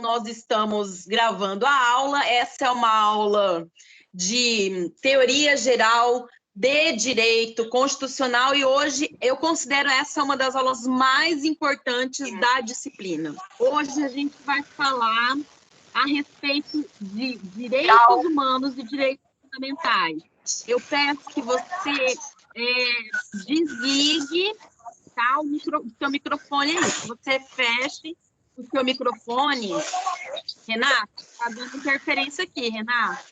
nós estamos gravando a aula. Essa é uma aula de teoria geral de direito constitucional e hoje eu considero essa uma das aulas mais importantes da disciplina. Hoje a gente vai falar a respeito de direitos humanos e direitos fundamentais. Eu peço que você desligue, tá, o seu microfone aí, que você feche o seu microfone. Renato, está dando interferência aqui, Renato.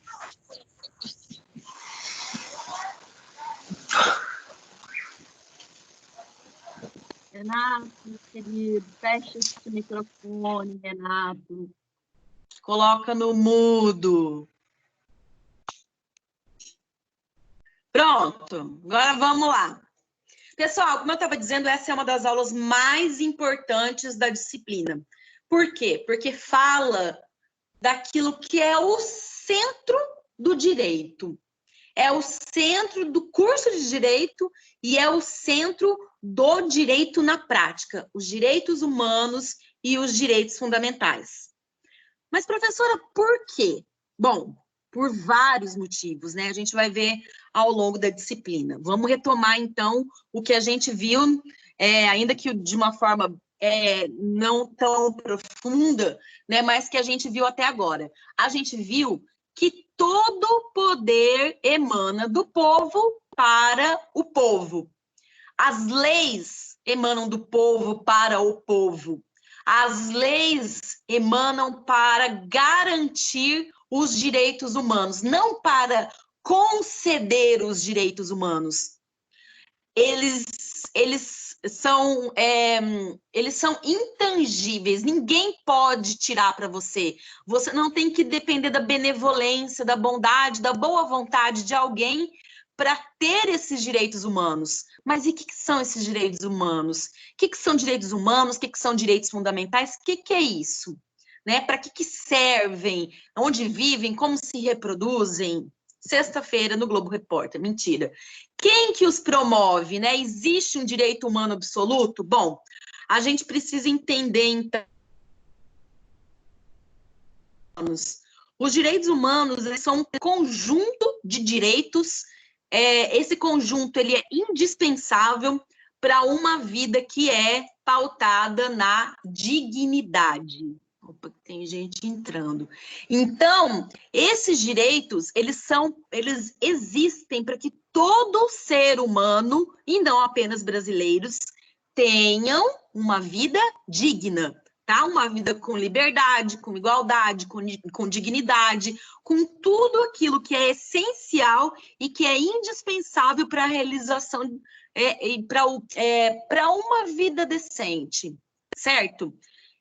Renato, meu querido, fecha esse microfone, Renato. Coloca no mudo. Pronto, agora vamos lá. Pessoal, como eu estava dizendo, essa é uma das aulas mais importantes da disciplina. Por quê? Porque fala daquilo que é o centro do direito. É o centro do curso de direito e é o centro do direito na prática, os direitos humanos e os direitos fundamentais. Mas, professora, por quê? Bom, por vários motivos, né? A gente vai ver ao longo da disciplina. Vamos retomar, então, o que a gente viu, ainda que de uma forma não tão profunda, né? Mas que a gente viu até agora. A gente viu que todo poder emana do povo para o povo. As leis emanam do povo para o povo. As leis emanam para garantir os direitos humanos, não para conceder os direitos humanos. Eles são intangíveis, ninguém pode tirar para você. Você não tem que depender da benevolência, da bondade, da boa vontade de alguém para ter esses direitos humanos. Mas e o que são esses direitos humanos? O que são direitos humanos? O que são direitos fundamentais? O que é isso? Né? Para que servem? Onde vivem? Como se reproduzem? Sexta-feira no Globo Repórter. Mentira. Quem que os promove, né? Existe um direito humano absoluto? Bom, a gente precisa entender, então, os direitos humanos, eles são um conjunto de direitos. Esse conjunto, ele é indispensável para uma vida que é pautada na dignidade. Opa, tem gente entrando. Então, esses direitos, eles existem para que todo ser humano, e não apenas brasileiros, tenham uma vida digna, tá? Uma vida com liberdade, com igualdade, com dignidade, com tudo aquilo que é essencial e que é indispensável para a realização, para uma vida decente, certo?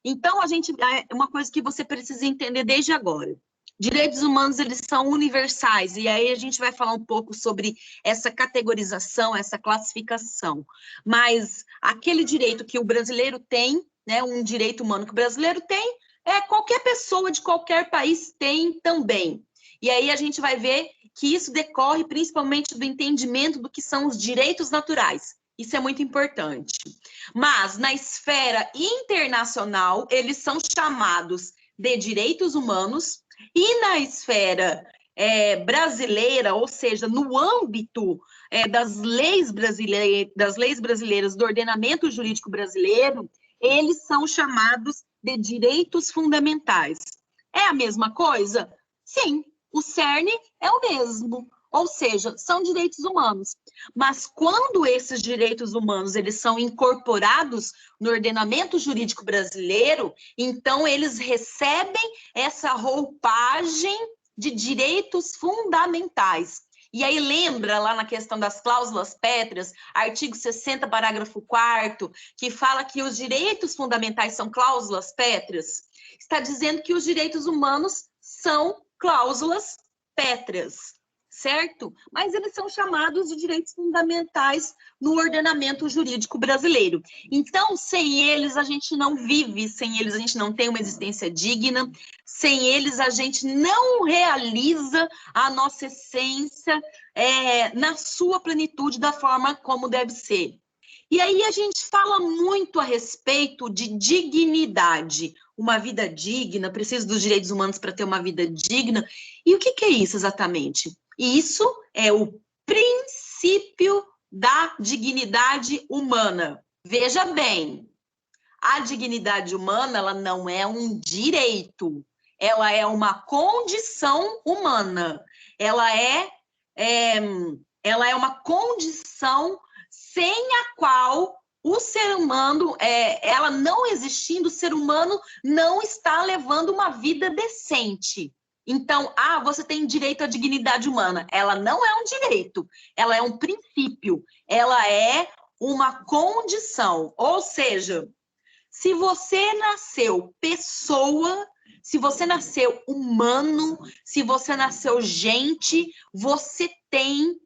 Então, uma coisa que você precisa entender desde agora. Direitos humanos, eles são universais, e aí a gente vai falar um pouco sobre essa categorização, essa classificação. Mas aquele direito que o brasileiro tem, né, um direito humano que o brasileiro tem, qualquer pessoa de qualquer país tem também. E aí a gente vai ver que isso decorre principalmente do entendimento do que são os direitos naturais. Isso é muito importante. Mas, na esfera internacional, eles são chamados de direitos humanos, e na esfera brasileira, ou seja, no âmbito das leis brasileiras, do ordenamento jurídico brasileiro, eles são chamados de direitos fundamentais. É a mesma coisa? Sim, o cerne é o mesmo. Ou seja, são direitos humanos. Mas quando esses direitos humanos eles são incorporados no ordenamento jurídico brasileiro, então eles recebem essa roupagem de direitos fundamentais. E aí lembra lá na questão das cláusulas pétreas, artigo 60, parágrafo 4º, que fala que os direitos fundamentais são cláusulas pétreas? Está dizendo que os direitos humanos são cláusulas pétreas. Certo? Mas eles são chamados de direitos fundamentais no ordenamento jurídico brasileiro. Então, sem eles, a gente não vive, sem eles, a gente não tem uma existência digna, sem eles, a gente não realiza a nossa essência na sua plenitude, da forma como deve ser. E aí a gente fala muito a respeito de dignidade. Uma vida digna, preciso dos direitos humanos para ter uma vida digna. E o que é isso exatamente? Isso é o princípio da dignidade humana. Veja bem, a dignidade humana, ela não é um direito, ela é uma condição humana. Ela é uma condição sem a qual o ser humano, ela não existindo, o ser humano não está levando uma vida decente. Então, você tem direito à dignidade humana. Ela não é um direito, ela é um princípio, ela é uma condição. Ou seja, se você nasceu pessoa, se você nasceu humano, se você nasceu gente, você tem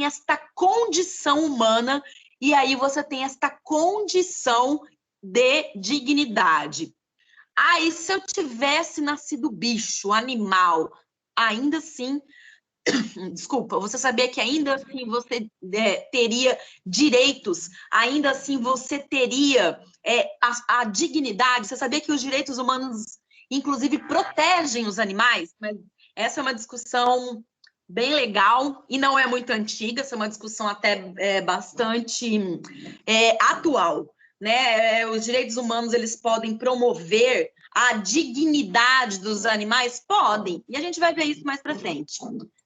esta condição humana e aí você tem esta condição de dignidade. E se eu tivesse nascido bicho, animal, ainda assim, desculpa, você sabia que ainda assim você teria direitos, ainda assim você teria a dignidade? Você sabia que os direitos humanos, inclusive, protegem os animais? Mas essa é uma discussão bem legal e não é muito antiga, essa é uma discussão até bastante atual, né? Os direitos humanos, eles podem promover a dignidade dos animais? Podem, e a gente vai ver isso mais para frente,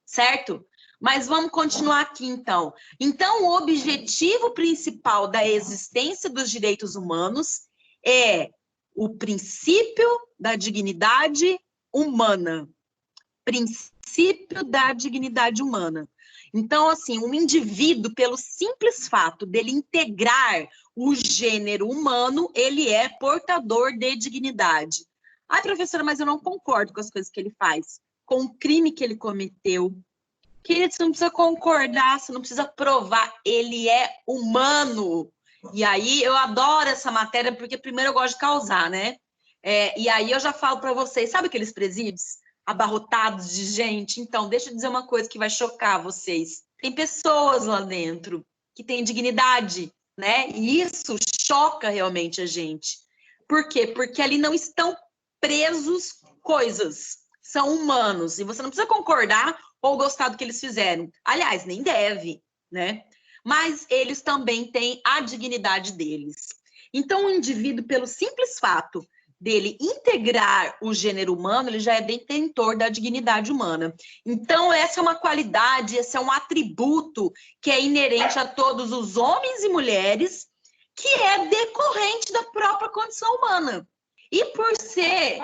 certo? Mas vamos continuar aqui, então. Então, o objetivo principal da existência dos direitos humanos é o princípio da dignidade humana. Princípio da dignidade humana. Então, assim, um indivíduo, pelo simples fato dele integrar o gênero humano, ele é portador de dignidade. Professora, mas eu não concordo com as coisas que ele faz, com o crime que ele cometeu. Querido, você não precisa concordar, você não precisa provar, ele é humano. E aí, eu adoro essa matéria, porque primeiro eu gosto de causar, né? E aí eu já falo para vocês, sabe aqueles presídios abarrotados de gente? Então, deixa eu dizer uma coisa que vai chocar vocês. Tem pessoas lá dentro que têm dignidade, né? E isso choca realmente a gente. Por quê? Porque ali não estão presos coisas, são humanos. E você não precisa concordar ou gostar do que eles fizeram. Aliás, nem deve, né? Mas eles também têm a dignidade deles. Então, o indivíduo, pelo simples fato dele integrar o gênero humano, ele já é detentor da dignidade humana. Então, essa é uma qualidade, esse é um atributo que é inerente a todos os homens e mulheres, que é decorrente da própria condição humana. E por ser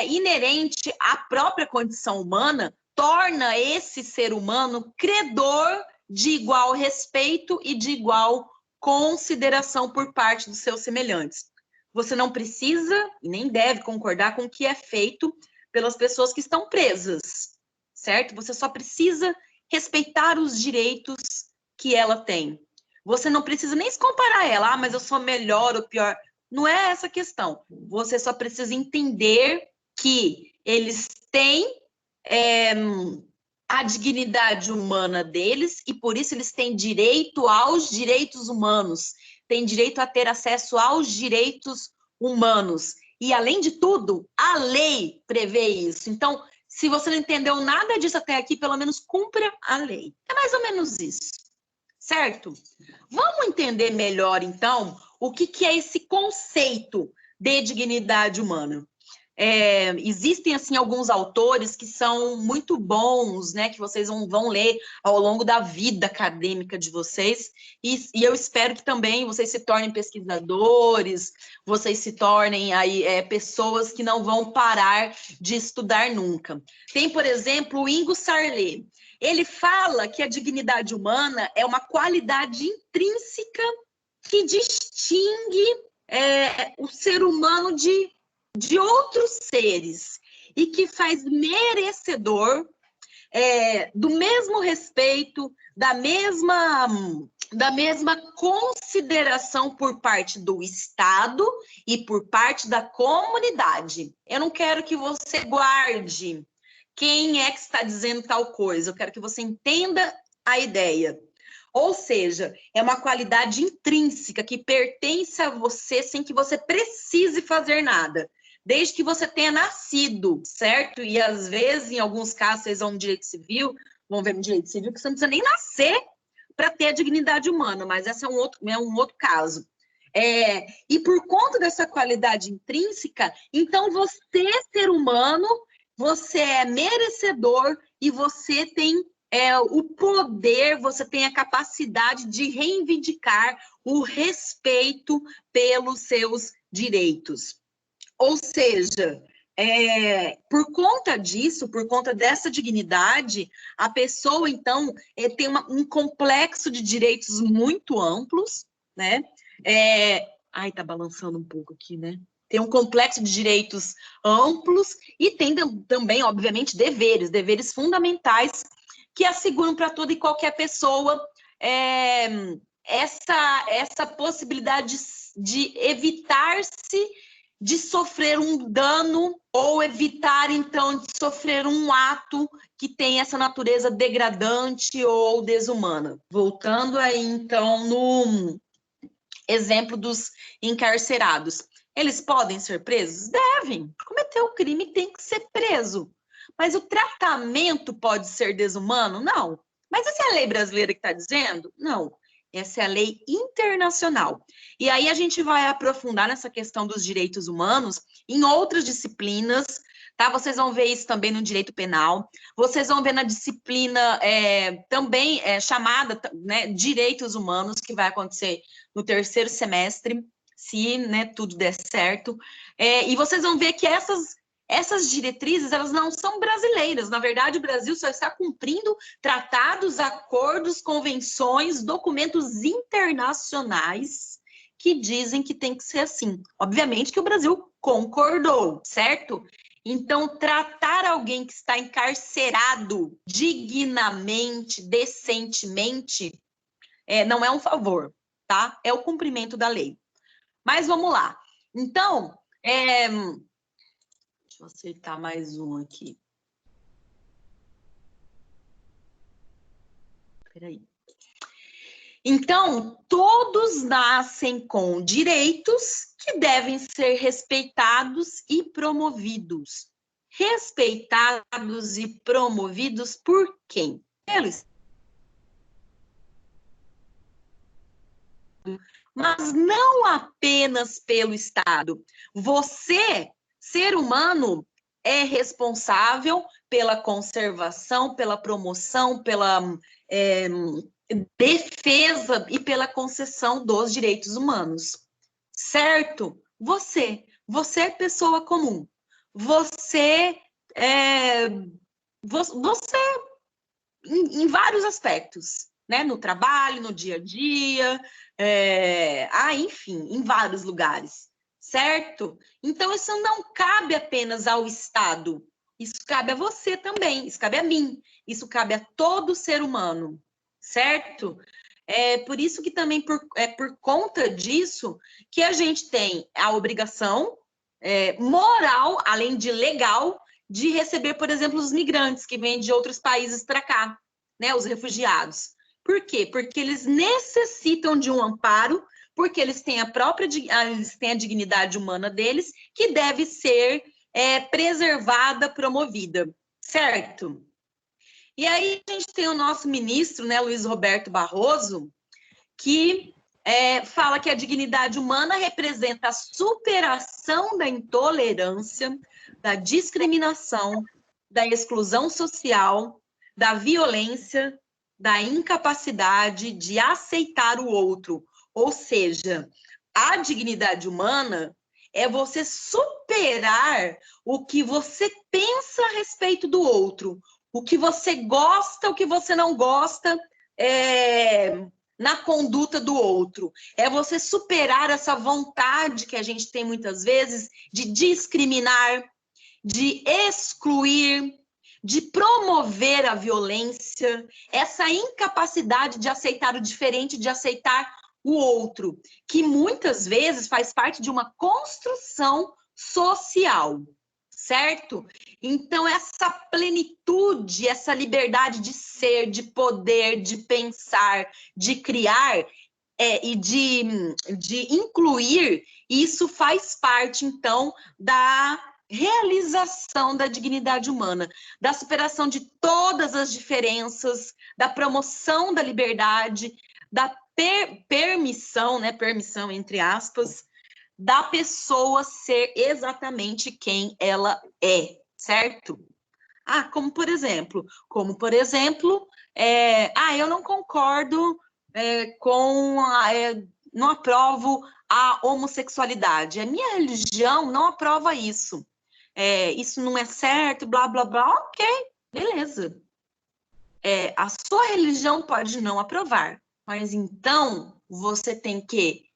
inerente à própria condição humana, torna esse ser humano credor de igual respeito e de igual consideração por parte dos seus semelhantes. Você não precisa e nem deve concordar com o que é feito pelas pessoas que estão presas, certo? Você só precisa respeitar os direitos que ela tem. Você não precisa nem se comparar a ela, mas eu sou melhor ou pior. Não é essa a questão. Você só precisa entender que eles têm a dignidade humana deles e por isso eles têm direito aos direitos humanos, têm direito a ter acesso aos direitos humanos. E, além de tudo, a lei prevê isso. Então, se você não entendeu nada disso até aqui, pelo menos cumpra a lei. É mais ou menos isso, certo? Vamos entender melhor, então, o que é esse conceito de dignidade humana. Existem, assim, alguns autores que são muito bons, né, que vocês vão ler ao longo da vida acadêmica de vocês, e eu espero que também vocês se tornem pesquisadores, vocês se tornem aí, pessoas que não vão parar de estudar nunca. Tem, por exemplo, o Ingo Sarlet. Ele fala que a dignidade humana é uma qualidade intrínseca que distingue o ser humano de outros seres e que faz merecedor do mesmo respeito, da mesma consideração por parte do Estado e por parte da comunidade. Eu não quero que você guarde quem é que está dizendo tal coisa, eu quero que você entenda a ideia. Ou seja, é uma qualidade intrínseca que pertence a você sem que você precise fazer nada, desde que você tenha nascido, certo? E às vezes, em alguns casos, vocês vão no direito civil, vão ver no direito civil que você não precisa nem nascer para ter a dignidade humana, mas esse é um outro caso. E por conta dessa qualidade intrínseca, então você, ser humano, você é merecedor e você tem o poder, você tem a capacidade de reivindicar o respeito pelos seus direitos. Ou seja, por conta disso, por conta dessa dignidade, a pessoa, então, tem um complexo de direitos muito amplos, né? Ai, tá balançando um pouco aqui, né? Tem um complexo de direitos amplos e tem também, obviamente, deveres fundamentais que asseguram para toda e qualquer pessoa essa possibilidade de evitar-se de sofrer um dano ou evitar, então, de sofrer um ato que tem essa natureza degradante ou desumana. Voltando aí, então, no exemplo dos encarcerados. Eles podem ser presos? Devem. Cometeu o crime, tem que ser preso. Mas o tratamento pode ser desumano? Não. Mas essa é a lei brasileira que está dizendo? Não. Essa é a lei internacional. E aí a gente vai aprofundar nessa questão dos direitos humanos em outras disciplinas, tá? Vocês vão ver isso também no direito penal. Vocês vão ver na disciplina também chamada, né, direitos humanos, que vai acontecer no terceiro semestre, se, né, tudo der certo. E vocês vão ver que essas diretrizes, elas não são brasileiras. Na verdade, o Brasil só está cumprindo tratados, acordos, convenções, documentos internacionais que dizem que tem que ser assim. Obviamente que o Brasil concordou, certo? Então, tratar alguém que está encarcerado dignamente, decentemente, não é um favor, tá? É o cumprimento da lei. Mas vamos lá. Então, deixa eu aceitar mais um aqui. Peraí. Então, todos nascem com direitos que devem ser respeitados e promovidos. Respeitados e promovidos por quem? Pelos. Mas não apenas pelo Estado. Você, ser humano, é responsável pela conservação, pela promoção, pela defesa e pela concessão dos direitos humanos. Certo? Você é pessoa comum. Você em vários aspectos, né? No trabalho, no dia a dia, enfim, em vários lugares, certo? Então, isso não cabe apenas ao Estado, isso cabe a você também, isso cabe a mim, isso cabe a todo ser humano, certo? Por isso que também, por conta disso, que a gente tem a obrigação moral, além de legal, de receber, por exemplo, os migrantes que vêm de outros países para cá, né, os refugiados. Por quê? Porque eles necessitam de um amparo, porque eles têm eles têm a dignidade humana deles, que deve ser preservada, promovida, certo? E aí a gente tem o nosso ministro, né, Luiz Roberto Barroso, que fala que a dignidade humana representa a superação da intolerância, da discriminação, da exclusão social, da violência, da incapacidade de aceitar o outro. Ou seja, a dignidade humana é você superar o que você pensa a respeito do outro, o que você gosta, o que você não gosta, na conduta do outro. É você superar essa vontade que a gente tem muitas vezes de discriminar, de excluir, de promover a violência, essa incapacidade de aceitar o diferente, de aceitar o outro, que muitas vezes faz parte de uma construção social, certo? Então, essa plenitude, essa liberdade de ser, de poder, de pensar, de criar e de incluir, isso faz parte, então, da realização da dignidade humana, da superação de todas as diferenças, da promoção da liberdade, da permissão, né, permissão entre aspas, da pessoa ser exatamente quem ela é, certo? Como por exemplo, eu não concordo não aprovo a homossexualidade. A minha religião não aprova isso. Isso não é certo, blá, blá, blá. Ok, beleza. A sua religião pode não aprovar, mas então você tem que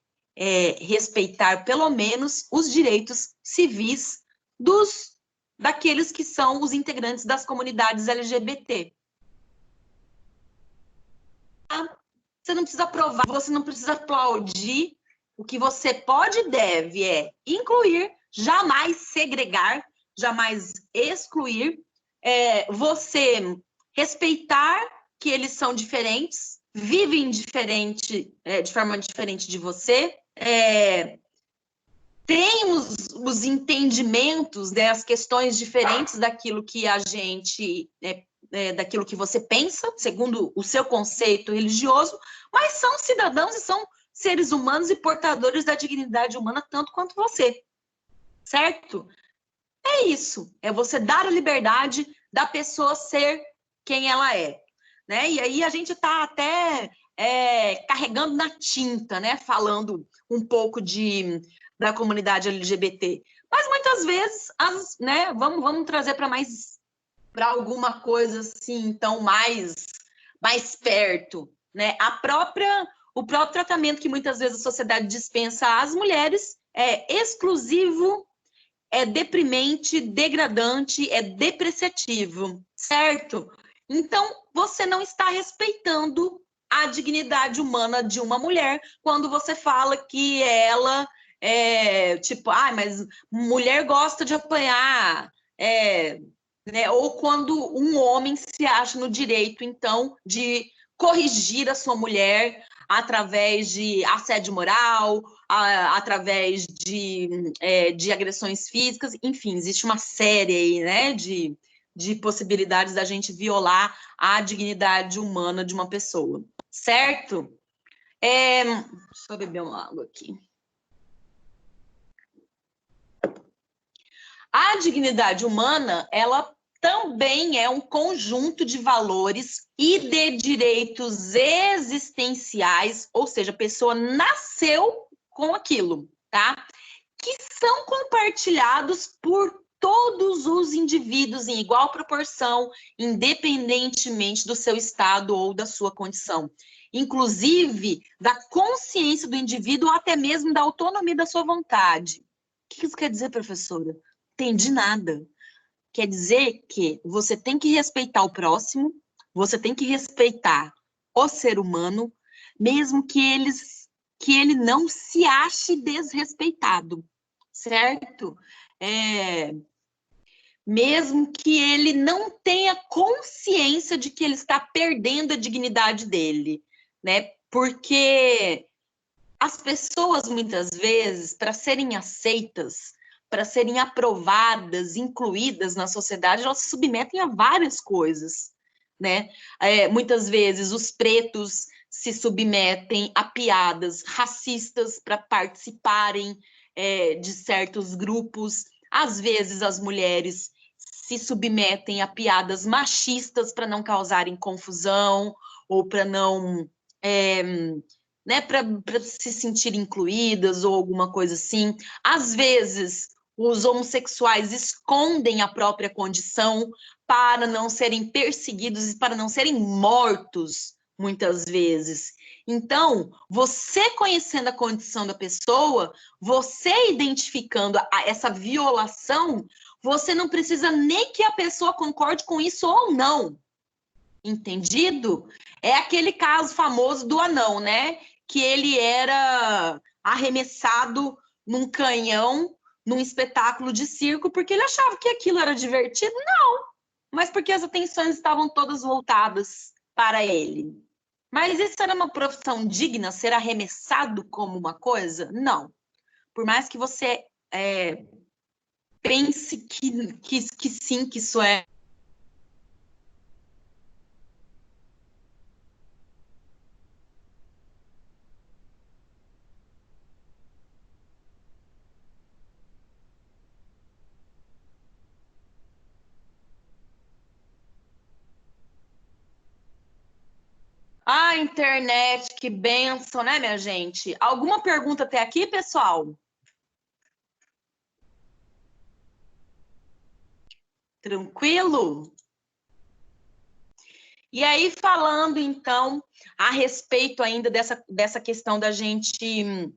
respeitar pelo menos os direitos civis daqueles que são os integrantes das comunidades LGBT. Você não precisa aprovar, você não precisa aplaudir. O que você pode e deve é incluir, jamais segregar, jamais excluir, você respeitar que eles são diferentes, vivem diferente, de forma diferente de você, tem os entendimentos, né, as questões diferentes daquilo que a gente, daquilo que você pensa, segundo o seu conceito religioso, mas são cidadãos e são seres humanos e portadores da dignidade humana tanto quanto você, certo? É isso, é você dar a liberdade da pessoa ser quem ela é, né? E aí a gente está até carregando na tinta, né? Falando um pouco da comunidade LGBT. Mas muitas vezes, né? Vamos trazer para alguma coisa assim, então mais perto, né? O próprio tratamento que muitas vezes a sociedade dispensa às mulheres é exclusivo, é deprimente, degradante, é depreciativo, certo? Então, você não está respeitando a dignidade humana de uma mulher quando você fala que ela mas mulher gosta de apanhar, né? Ou quando um homem se acha no direito, então, de corrigir a sua mulher através de assédio moral, através de agressões físicas, enfim, existe uma série aí, né, de possibilidades da gente violar a dignidade humana de uma pessoa, certo? Deixa eu beber uma água aqui. A dignidade humana, ela também é um conjunto de valores e de direitos existenciais, ou seja, a pessoa nasceu com aquilo, tá? Que são compartilhados por todos os indivíduos em igual proporção, independentemente do seu estado ou da sua condição. Inclusive, da consciência do indivíduo, ou até mesmo da autonomia da sua vontade. O que isso quer dizer, professora? Entendi nada. Quer dizer que você tem que respeitar o próximo, você tem que respeitar o ser humano, mesmo que ele não se ache desrespeitado, certo? Mesmo que ele não tenha consciência de que ele está perdendo a dignidade dele, né? Porque as pessoas, muitas vezes, para serem aceitas, para serem aprovadas, incluídas na sociedade, elas se submetem a várias coisas, né? Muitas vezes os pretos se submetem a piadas racistas para participarem de certos grupos. Às vezes as mulheres se submetem a piadas machistas para não causarem confusão ou para não né, para se sentir incluídas ou alguma coisa assim. Às vezes, os homossexuais escondem a própria condição para não serem perseguidos e para não serem mortos, muitas vezes. Então, você conhecendo a condição da pessoa, você identificando essa violação, você não precisa nem que a pessoa concorde com isso ou não. Entendido? É aquele caso famoso do anão, né? Que ele era arremessado num canhão num espetáculo de circo porque ele achava que aquilo era divertido? Não, mas porque as atenções estavam todas voltadas para ele. Mas isso era uma profissão digna, ser arremessado como uma coisa? Não. Por mais que você pense que sim, que isso é. Ah, internet, que bênção, né, minha gente? Alguma pergunta até aqui, pessoal? Tranquilo? E aí, falando, então, a respeito ainda dessa questão da gente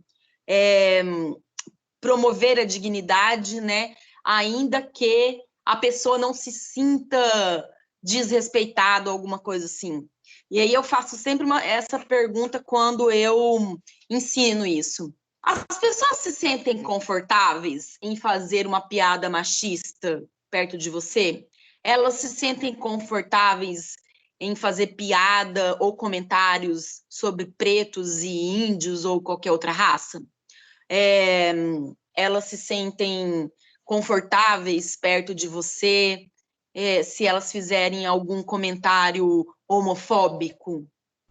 promover a dignidade, né? Ainda que a pessoa não se sinta desrespeitada ou alguma coisa assim. E aí eu faço sempre essa pergunta quando eu ensino isso. As pessoas se sentem confortáveis em fazer uma piada machista perto de você? Elas se sentem confortáveis em fazer piada ou comentários sobre pretos e índios ou qualquer outra raça? Elas se sentem confortáveis perto de você, se elas fizerem algum comentário homofóbico?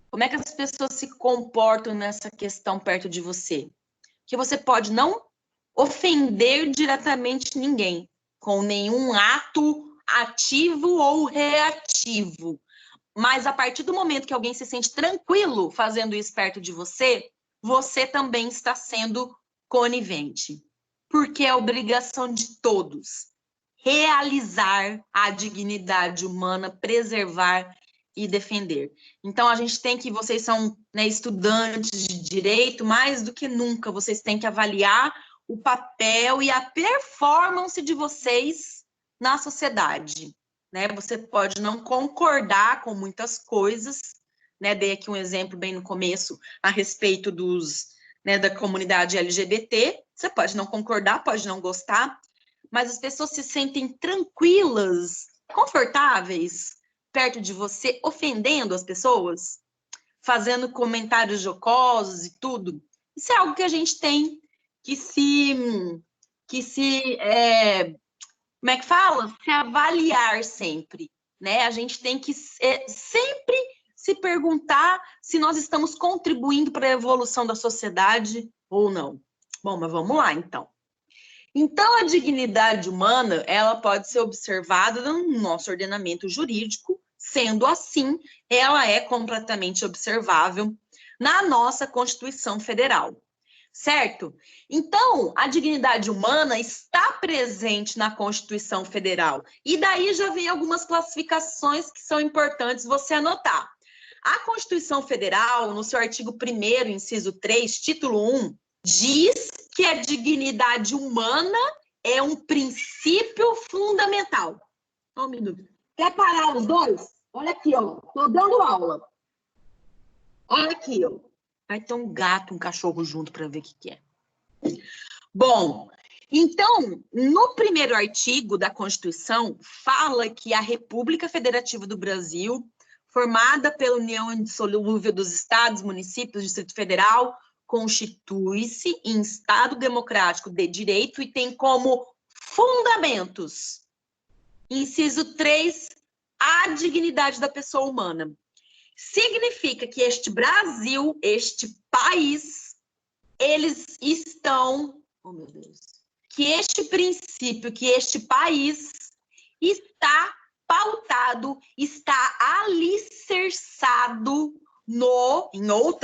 Como é que as pessoas se comportam nessa questão perto de você? Que você pode não ofender diretamente ninguém, com nenhum ato ativo ou reativo. Mas a partir do momento que alguém se sente tranquilo fazendo isso perto de você, você também está sendo conivente. Porque é obrigação de todos realizar a dignidade humana, preservar e defender. Então, a gente tem que, vocês são, né, estudantes de direito, mais do que nunca, vocês têm que avaliar o papel e a performance de vocês na sociedade. Né? Você pode não concordar com muitas coisas, né? Dei aqui um exemplo bem no começo a respeito da comunidade LGBT. Você pode não concordar, pode não gostar, mas as pessoas se sentem tranquilas, confortáveis perto de você, ofendendo as pessoas, fazendo comentários jocosos e tudo. Isso é algo que a gente tem que como é que fala? Se avaliar sempre, né? A gente tem que sempre se perguntar se nós estamos contribuindo para a evolução da sociedade ou não. Bom, mas vamos lá, então. Então, a dignidade humana, ela pode ser observada no nosso ordenamento jurídico, sendo assim, ela é completamente observável na nossa Constituição Federal. Certo? Então, a dignidade humana está presente na Constituição Federal. E daí já vem algumas classificações que são importantes você anotar. A Constituição Federal, no seu artigo 1º, inciso 3, título 1, diz que a dignidade humana é um princípio fundamental. Só um minuto. Quer parar os dois? Olha aqui, ó. Estou dando aula. Olha aqui, ó. Vai ter um gato, um cachorro junto para ver o que é. Bom, então, no 1º artigo da Constituição, fala que a República Federativa do Brasil, formada pela União Indissolúvel dos Estados, Municípios, Distrito Federal, constitui-se em Estado democrático de direito e tem como fundamentos, inciso 3, a dignidade da pessoa humana. Significa que este Brasil, este país, eles estão, oh meu Deus, que este princípio, que este país está pautado, está alicerçado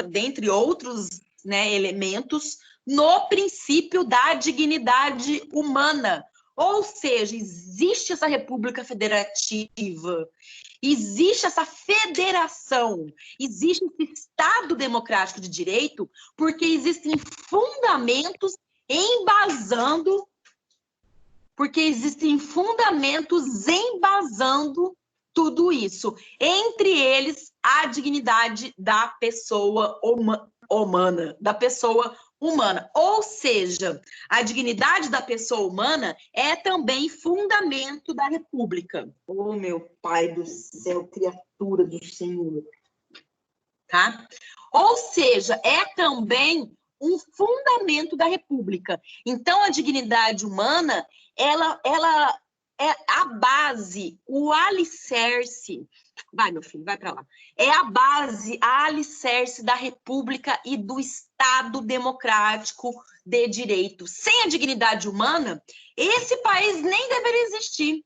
dentre outros, né, elementos, no princípio da dignidade humana. Ou seja, existe essa República Federativa, existe essa federação, existe esse Estado democrático de direito, porque existem fundamentos embasando tudo isso. Entre eles, a dignidade da pessoa humana, da pessoa humana. Ou seja, a dignidade da pessoa humana é também fundamento da República. Oh, meu Pai do céu, criatura do Senhor. Tá? Ou seja, é também um fundamento da República. Então, a dignidade humana, ela é a base, o alicerce. Vai, meu filho, vai para lá. É a base, a alicerce da República e do Estado democrático de direito. Sem a dignidade humana, esse país nem deveria existir.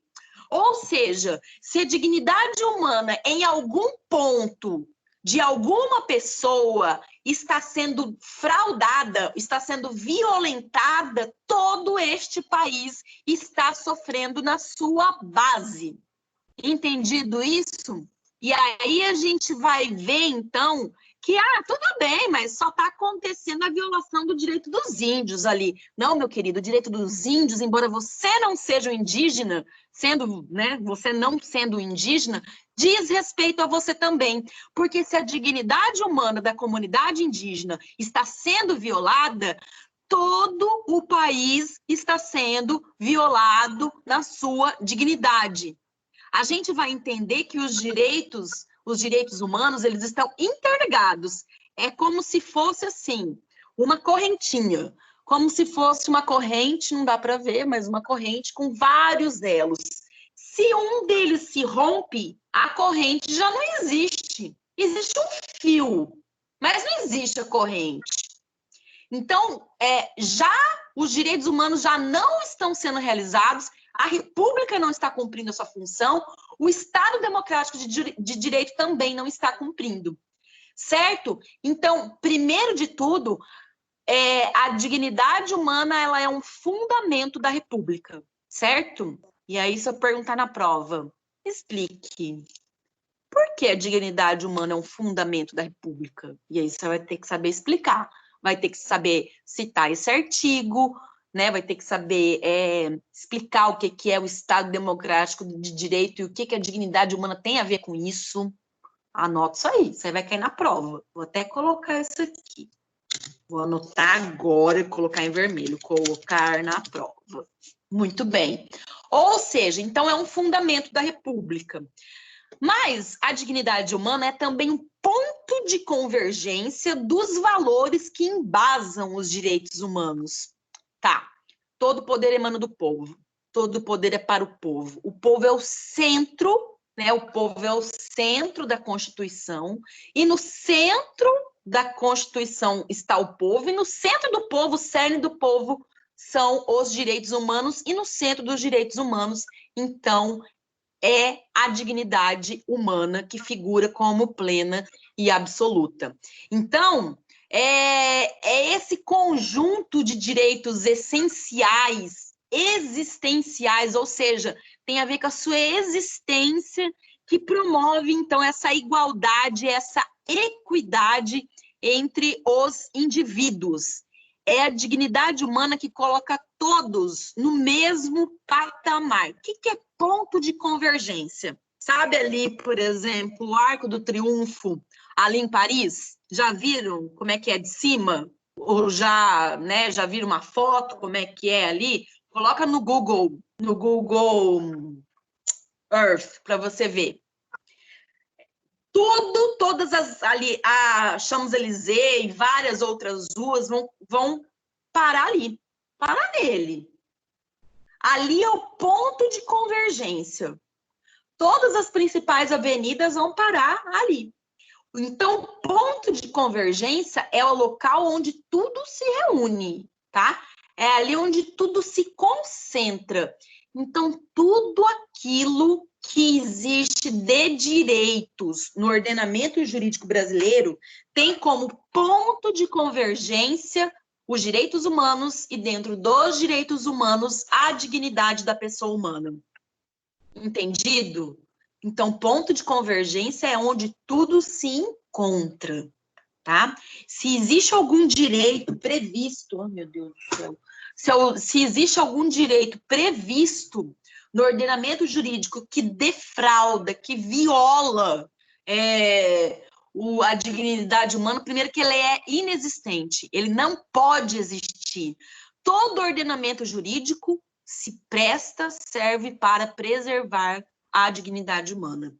Ou seja, se a dignidade humana em algum ponto de alguma pessoa está sendo fraudada, está sendo violentada, todo este país está sofrendo na sua base. Entendido isso? E aí a gente vai ver, então, que, tudo bem, mas só está acontecendo a violação do direito dos índios ali. Não, meu querido, o direito dos índios, embora você não seja um indígena, você não sendo indígena, diz respeito a você também. Porque se a dignidade humana da comunidade indígena está sendo violada, todo o país está sendo violado na sua dignidade. A gente vai entender que os direitos humanos, eles estão interligados. É como se fosse assim, uma correntinha. Como se fosse uma corrente, não dá para ver, mas uma corrente com vários elos. Se um deles se rompe, a corrente já não existe. Existe um fio, mas não existe a corrente. Então, já os direitos humanos já não estão sendo realizados, a República não está cumprindo a sua função, o Estado democrático de direito também não está cumprindo, certo? Então, primeiro de tudo, a dignidade humana ela é um fundamento da República, certo? E aí, se eu perguntar na prova, explique. Por que a dignidade humana é um fundamento da República? E aí você vai ter que saber explicar. Vai ter que saber citar esse artigo, né? Vai ter que saber explicar o que é o Estado Democrático de Direito e o que a dignidade humana tem a ver com isso. Anota isso aí, você vai cair na prova. Vou até colocar isso aqui. Vou anotar agora e colocar em vermelho. Colocar na prova. Muito bem. Ou seja, então é um fundamento da República. Mas a dignidade humana é também um ponto de convergência dos valores que embasam os direitos humanos. Tá, todo poder emana do povo, todo poder é para o povo. O povo é o centro, né? O povo é o centro da Constituição, e no centro da Constituição está o povo, e no centro do povo, o cerne do povo, são os direitos humanos, e no centro dos direitos humanos, então, é a dignidade humana que figura como plena e absoluta. Então, é esse conjunto de direitos essenciais, existenciais, ou seja, tem a ver com a sua existência, que promove, então, essa igualdade, essa equidade entre os indivíduos. É a dignidade humana que coloca todos no mesmo patamar. O que é ponto de convergência? Sabe ali, por exemplo, o Arco do Triunfo, ali em Paris? Já viram como é que é de cima? Ou já viram uma foto, como é que é ali? Coloca no Google Earth, para você ver. Todas as ali, a Champs-Élysées e várias outras ruas vão parar ali, parar nele. Ali é o ponto de convergência. Todas as principais avenidas vão parar ali. Então, o ponto de convergência é o local onde tudo se reúne, tá? É ali onde tudo se concentra. Então, tudo aquilo que existe de direitos no ordenamento jurídico brasileiro tem como ponto de convergência os direitos humanos e, dentro dos direitos humanos, a dignidade da pessoa humana. Entendido? Então, ponto de convergência é onde tudo se encontra, tá? Se existe algum direito previsto, oh meu Deus do céu, se existe algum direito previsto no ordenamento jurídico que defrauda, que viola a dignidade humana, primeiro que ele é inexistente, ele não pode existir. Todo ordenamento jurídico se presta, serve para preservar a dignidade humana.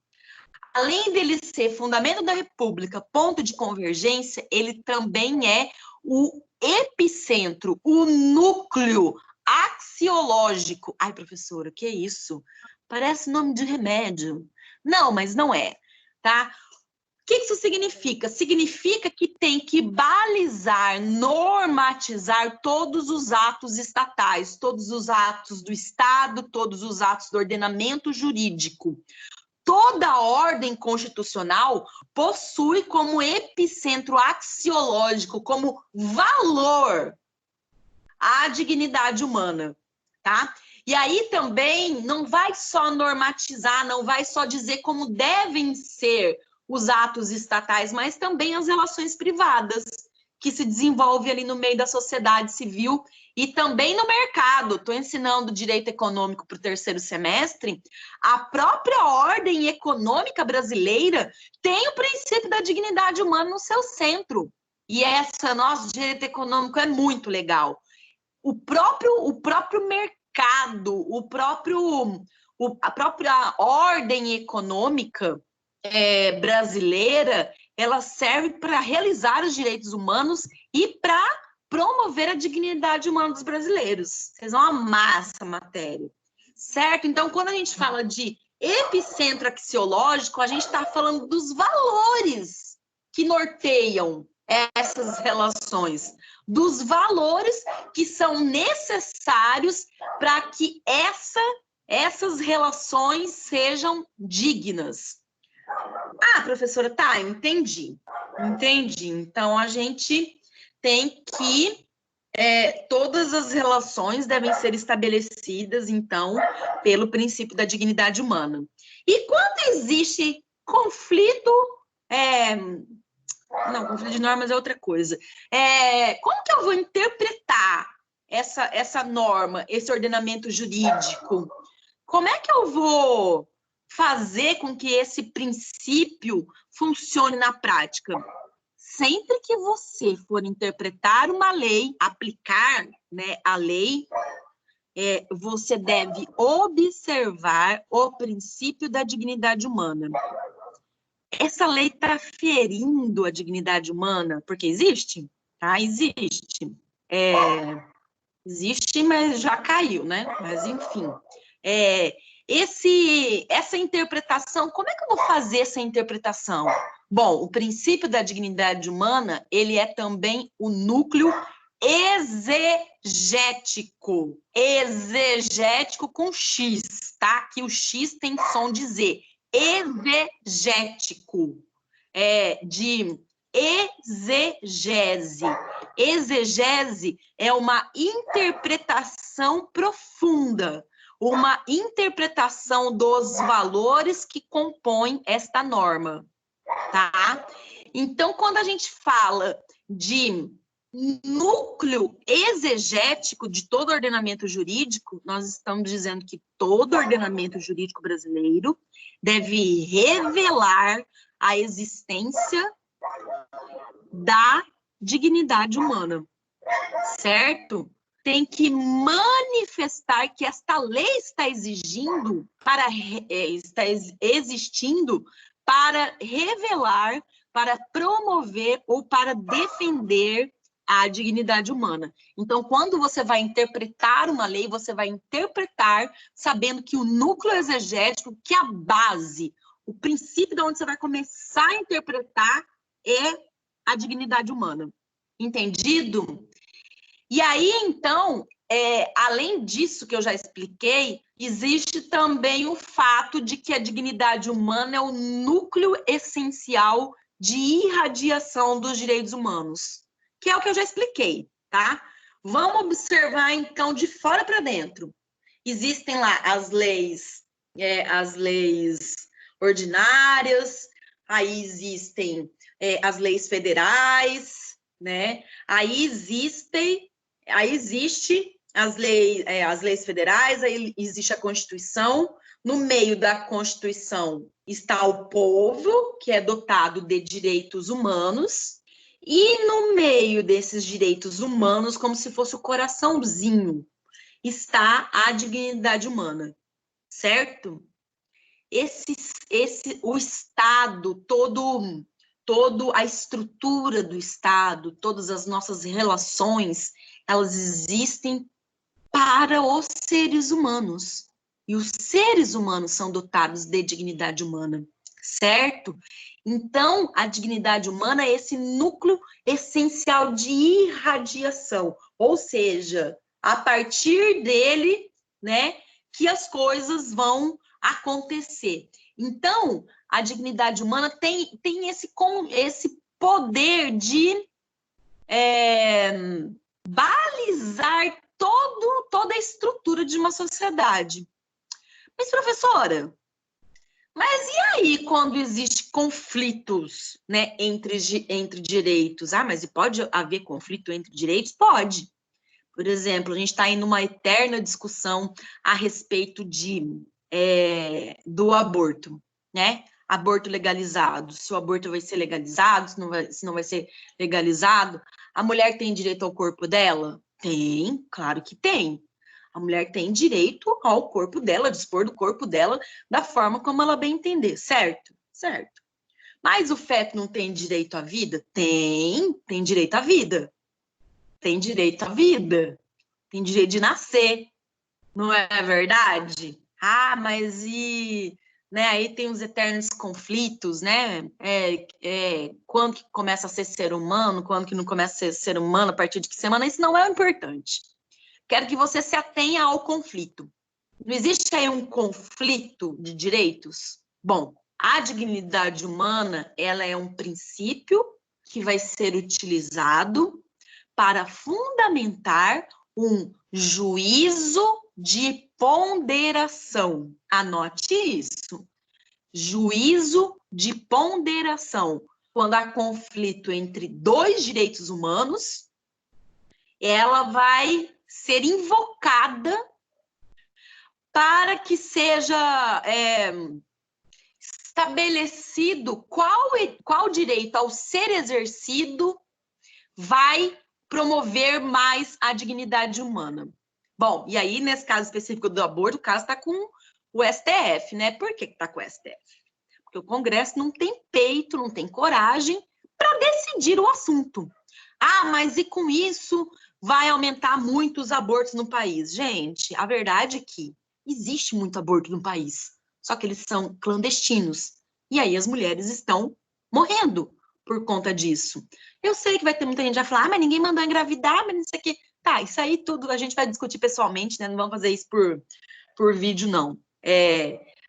Além dele ser fundamento da República, ponto de convergência, ele também é o epicentro, o núcleo axiológico. Ai, professora, o que é isso? Parece nome de remédio. Não, mas não é, tá? O que isso significa? Significa que tem que balizar, normatizar todos os atos estatais, todos os atos do Estado, todos os atos do ordenamento jurídico. Toda ordem constitucional possui como epicentro axiológico, como valor, a dignidade humana, tá? E aí também não vai só normatizar, não vai só dizer como devem ser os atos estatais, mas também as relações privadas que se desenvolvem ali no meio da sociedade civil e também no mercado. Estou ensinando direito econômico para o terceiro semestre. A própria ordem econômica brasileira tem o princípio da dignidade humana no seu centro. E nosso direito econômico é muito legal. O próprio mercado, a própria ordem econômica brasileira, ela serve para realizar os direitos humanos e para promover a dignidade humana dos brasileiros. Vocês vão amar essa matéria, certo? Então, quando a gente fala de epicentro axiológico, a gente está falando dos valores que norteiam essas relações, dos valores que são necessários para que essas relações sejam dignas. Ah, professora, tá, entendi. Então, a gente tem que... todas as relações devem ser estabelecidas, então, pelo princípio da dignidade humana. E quando existe conflito... Não, conflito de normas é outra coisa. Como que eu vou interpretar essa norma, esse ordenamento jurídico? Como é que eu vou fazer com que esse princípio funcione na prática? Sempre que você for interpretar uma lei, aplicar, né, a lei, você deve observar o princípio da dignidade humana. Essa lei está ferindo a dignidade humana, porque existe? Tá? Existe. Existe, mas já caiu, né? Mas, enfim. Essa interpretação, como é que eu vou fazer essa interpretação? Bom, o princípio da dignidade humana, ele é também o núcleo exegético. Exegético com X, tá? Que o X tem som de Z. Exegético, de exegese. Exegese é uma interpretação profunda, uma interpretação dos valores que compõem esta norma, tá? Então, quando a gente fala de núcleo exegético de todo ordenamento jurídico, nós estamos dizendo que todo ordenamento jurídico brasileiro deve revelar a existência da dignidade humana, certo? Tem que manifestar que esta lei está existindo para revelar, para promover ou para defender a dignidade humana. Então, quando você vai interpretar uma lei, você vai interpretar sabendo que o núcleo exegético, que é a base, o princípio de onde você vai começar a interpretar é a dignidade humana. Entendido? E aí, então, além disso que eu já expliquei, existe também o fato de que a dignidade humana é o núcleo essencial de irradiação dos direitos humanos, que é o que eu já expliquei, tá? Vamos observar, então, de fora para dentro. Existem lá as leis ordinárias, aí existem as leis federais, né? Aí existe as leis federais, aí existe a Constituição. No meio da Constituição está o povo, que é dotado de direitos humanos, e no meio desses direitos humanos, como se fosse o coraçãozinho, está a dignidade humana, certo? O Estado, todo a estrutura do Estado, todas as nossas relações, elas existem para os seres humanos. E os seres humanos são dotados de dignidade humana, certo? Então, a dignidade humana é esse núcleo essencial de irradiação, ou seja, a partir dele, né, que as coisas vão acontecer. Então, a dignidade humana tem esse poder de balizar toda a estrutura de uma sociedade. Mas, professora, mas e aí quando existe conflitos, né, entre direitos? Ah, mas pode haver conflito entre direitos? Pode. Por exemplo, a gente está em uma eterna discussão a respeito do aborto, né? Aborto legalizado, se o aborto vai ser legalizado, se não vai ser legalizado. A mulher tem direito ao corpo dela? Tem, claro que tem. A mulher tem direito ao corpo dela, dispor do corpo dela da forma como ela bem entender, certo? Certo. Mas o feto não tem direito à vida? Tem direito à vida. Tem direito à vida. Tem direito de nascer. Não é verdade? Ah, mas né, aí tem os eternos conflitos, né? Quando que começa a ser ser humano, quando que não começa a ser ser humano, a partir de que semana? Isso não é o importante. Quero que você se atenha ao conflito. Não existe aí um conflito de direitos? Bom, a dignidade humana, ela é um princípio que vai ser utilizado para fundamentar um juízo de ponderação. Anote isso. Juízo de ponderação. Quando há conflito entre dois direitos humanos, ela vai ser invocada para que seja estabelecido qual direito ao ser exercido vai promover mais a dignidade humana. Bom, e aí, nesse caso específico do aborto, o caso está com o STF, né? Por que está com o STF? Porque o Congresso não tem peito, não tem coragem para decidir o assunto. Ah, mas e com isso vai aumentar muito os abortos no país? Gente, a verdade é que existe muito aborto no país, só que eles são clandestinos. E aí as mulheres estão morrendo por conta disso. Eu sei que vai ter muita gente que vai falar, mas ninguém mandou engravidar, mas não sei o quê. Tá, isso aí tudo a gente vai discutir pessoalmente, né? Não vamos fazer isso por vídeo, não.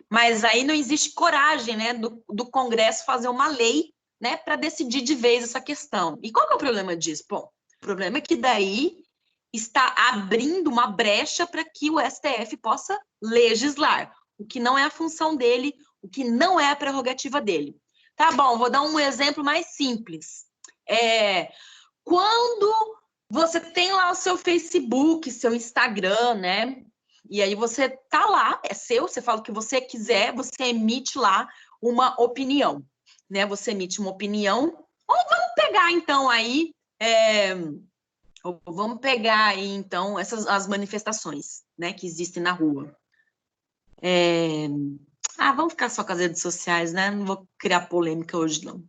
Mas aí não existe coragem, né, do Congresso fazer uma lei, né, para decidir de vez essa questão. E qual que é o problema disso? Bom, o problema é que daí está abrindo uma brecha para que o STF possa legislar, o que não é a função dele, o que não é a prerrogativa dele. Tá bom, vou dar um exemplo mais simples. Quando você tem lá o seu Facebook, seu Instagram, né? E aí você tá lá, é seu, você fala o que você quiser, você emite lá uma opinião, né? Você emite uma opinião. Ou vamos pegar então aí, vamos pegar aí então as manifestações, né, que existem na rua. Vamos ficar só com as redes sociais, né? Não vou criar polêmica hoje, não.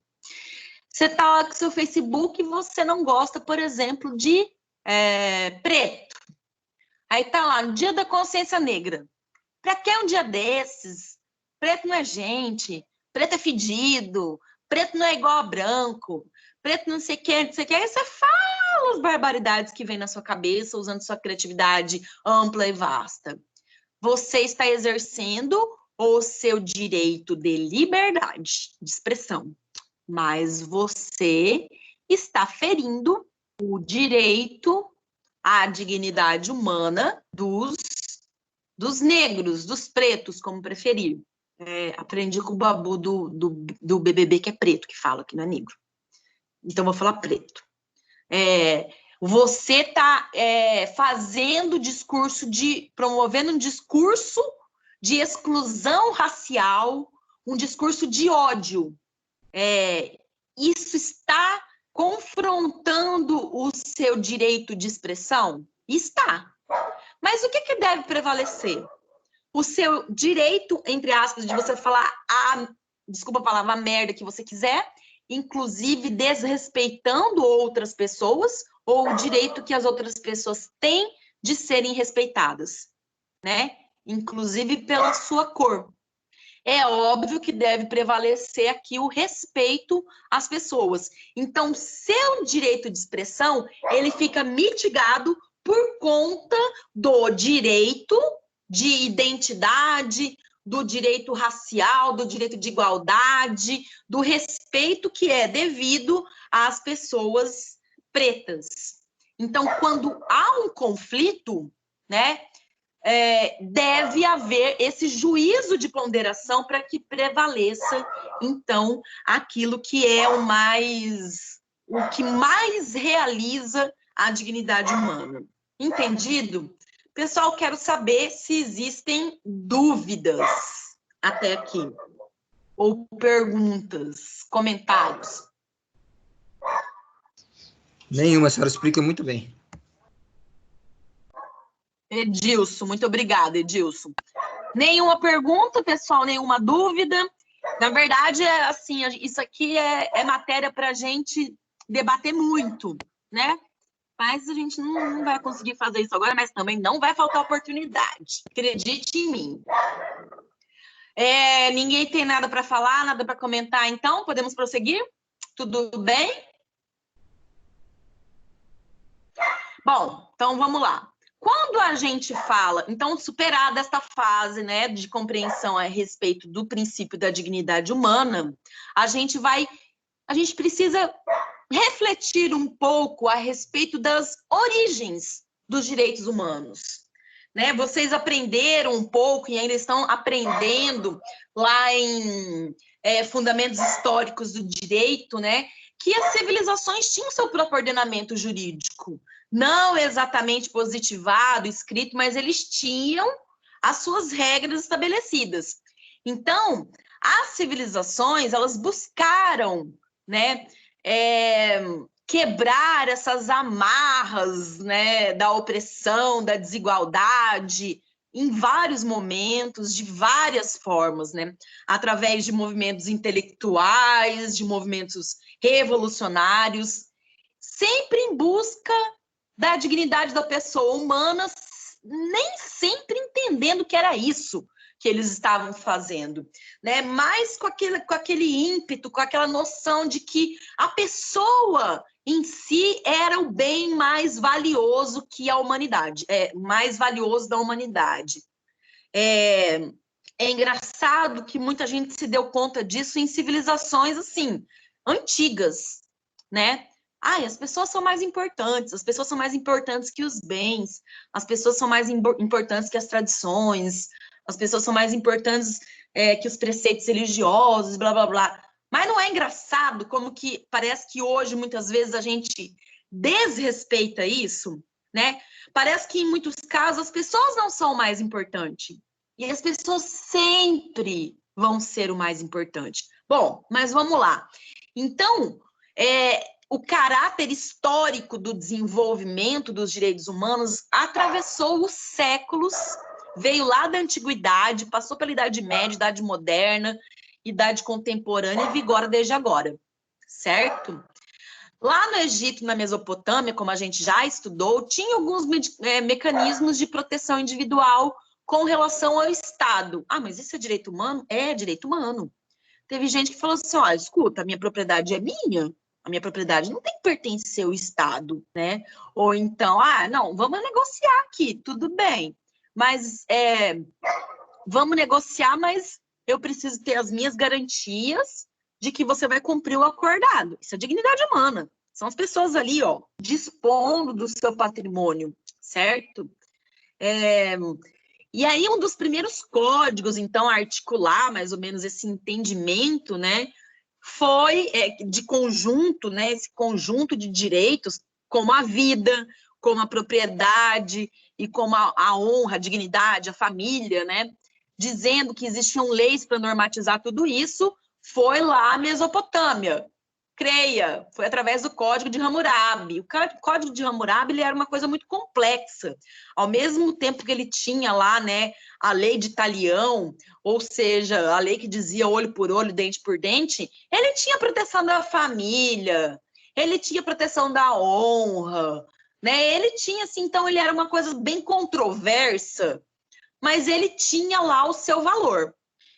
Você tá lá com o seu Facebook e você não gosta, por exemplo, de preto. Aí tá lá, no Dia da Consciência Negra. Pra que um dia desses? Preto não é gente, preto é fedido, preto não é igual a branco, preto não sei o que, não sei o que. Aí você fala as barbaridades que vem na sua cabeça, usando sua criatividade ampla e vasta. Você está exercendo o seu direito de liberdade de expressão, mas você está ferindo o direito à dignidade humana dos negros, dos pretos, como preferir. Aprendi com o Babu do BBB, que é preto, que fala, que não é negro. Então, vou falar preto. Você está fazendo promovendo um discurso de exclusão racial, um discurso de ódio. Isso está confrontando o seu direito de expressão? Está. Mas o que deve prevalecer? O seu direito, entre aspas, de você falar desculpa a palavra, a merda que você quiser, inclusive desrespeitando outras pessoas, ou o direito que as outras pessoas têm de serem respeitadas, né? Inclusive pela sua cor. É óbvio que deve prevalecer aqui o respeito às pessoas. Então, seu direito de expressão, ele fica mitigado por conta do direito de identidade, do direito racial, do direito de igualdade, do respeito que é devido às pessoas pretas. Então, quando há um conflito, né, deve haver esse juízo de ponderação para que prevaleça, então, aquilo que é o que mais realiza a dignidade humana. Entendido? Pessoal, quero saber se existem dúvidas até aqui, ou perguntas, comentários. Nenhuma, a senhora explica muito bem. Edilson, muito obrigada, Edilson. Nenhuma pergunta, pessoal, nenhuma dúvida. Na verdade, assim, isso aqui é matéria para a gente debater muito, né? Mas a gente não vai conseguir fazer isso agora, mas também não vai faltar oportunidade. Acredite em mim. Ninguém tem nada para falar, nada para comentar, então podemos prosseguir? Tudo bem? Bom, então vamos lá. Quando a gente fala, então, superada esta fase, né, de compreensão a respeito do princípio da dignidade humana, a gente precisa refletir um pouco a respeito das origens dos direitos humanos, né? Vocês aprenderam um pouco e ainda estão aprendendo lá em fundamentos históricos do direito, né? Que as civilizações tinham seu próprio ordenamento jurídico, não exatamente positivado, escrito, mas eles tinham as suas regras estabelecidas. Então, as civilizações, elas buscaram, né, quebrar essas amarras, né, da opressão, da desigualdade, em vários momentos, de várias formas, né, através de movimentos intelectuais, de movimentos revolucionários, sempre em busca da dignidade da pessoa humana, nem sempre entendendo que era isso que eles estavam fazendo, né? Mas com aquele ímpeto, com aquela noção de que a pessoa em si era o bem mais valioso que a humanidade, mais valioso da humanidade. É engraçado que muita gente se deu conta disso em civilizações, assim, antigas, né? As pessoas são mais importantes, as pessoas são mais importantes que os bens, as pessoas são mais importantes que as tradições, as pessoas são mais importantes que os preceitos religiosos, blá, blá, blá. Mas não é engraçado como que parece que hoje, muitas vezes, a gente desrespeita isso, né? Parece que, em muitos casos, as pessoas não são o mais importante. E as pessoas sempre vão ser o mais importante. Bom, mas vamos lá. Então, o caráter histórico do desenvolvimento dos direitos humanos atravessou os séculos, veio lá da antiguidade, passou pela Idade Média, Idade Moderna, Idade Contemporânea e vigora desde agora, certo? Lá no Egito, na Mesopotâmia, como a gente já estudou, tinha alguns mecanismos de proteção individual com relação ao Estado. Mas isso é direito humano? É direito humano. Teve gente que falou assim, escuta, a minha propriedade é minha, a minha propriedade não tem que pertencer ao Estado, né? Ou então, não, vamos negociar aqui, tudo bem, mas vamos negociar, mas eu preciso ter as minhas garantias de que você vai cumprir o acordado. Isso é dignidade humana. São as pessoas ali, dispondo do seu patrimônio, certo? E aí, um dos primeiros códigos, então, a articular mais ou menos esse entendimento, né, foi de conjunto, né, esse conjunto de direitos, como a vida, como a propriedade e como a honra, a dignidade, a família, né? Dizendo que existiam leis para normatizar tudo isso, foi lá a Mesopotâmia. Creia, foi através do Código de Hammurabi. O Código de Hammurabi ele era uma coisa muito complexa. Ao mesmo tempo que ele tinha lá, né, a lei de Talião, ou seja, a lei que dizia olho por olho, dente por dente, ele tinha proteção da família, ele tinha proteção da honra, né? Ele tinha, assim, então ele era uma coisa bem controversa, mas ele tinha lá o seu valor.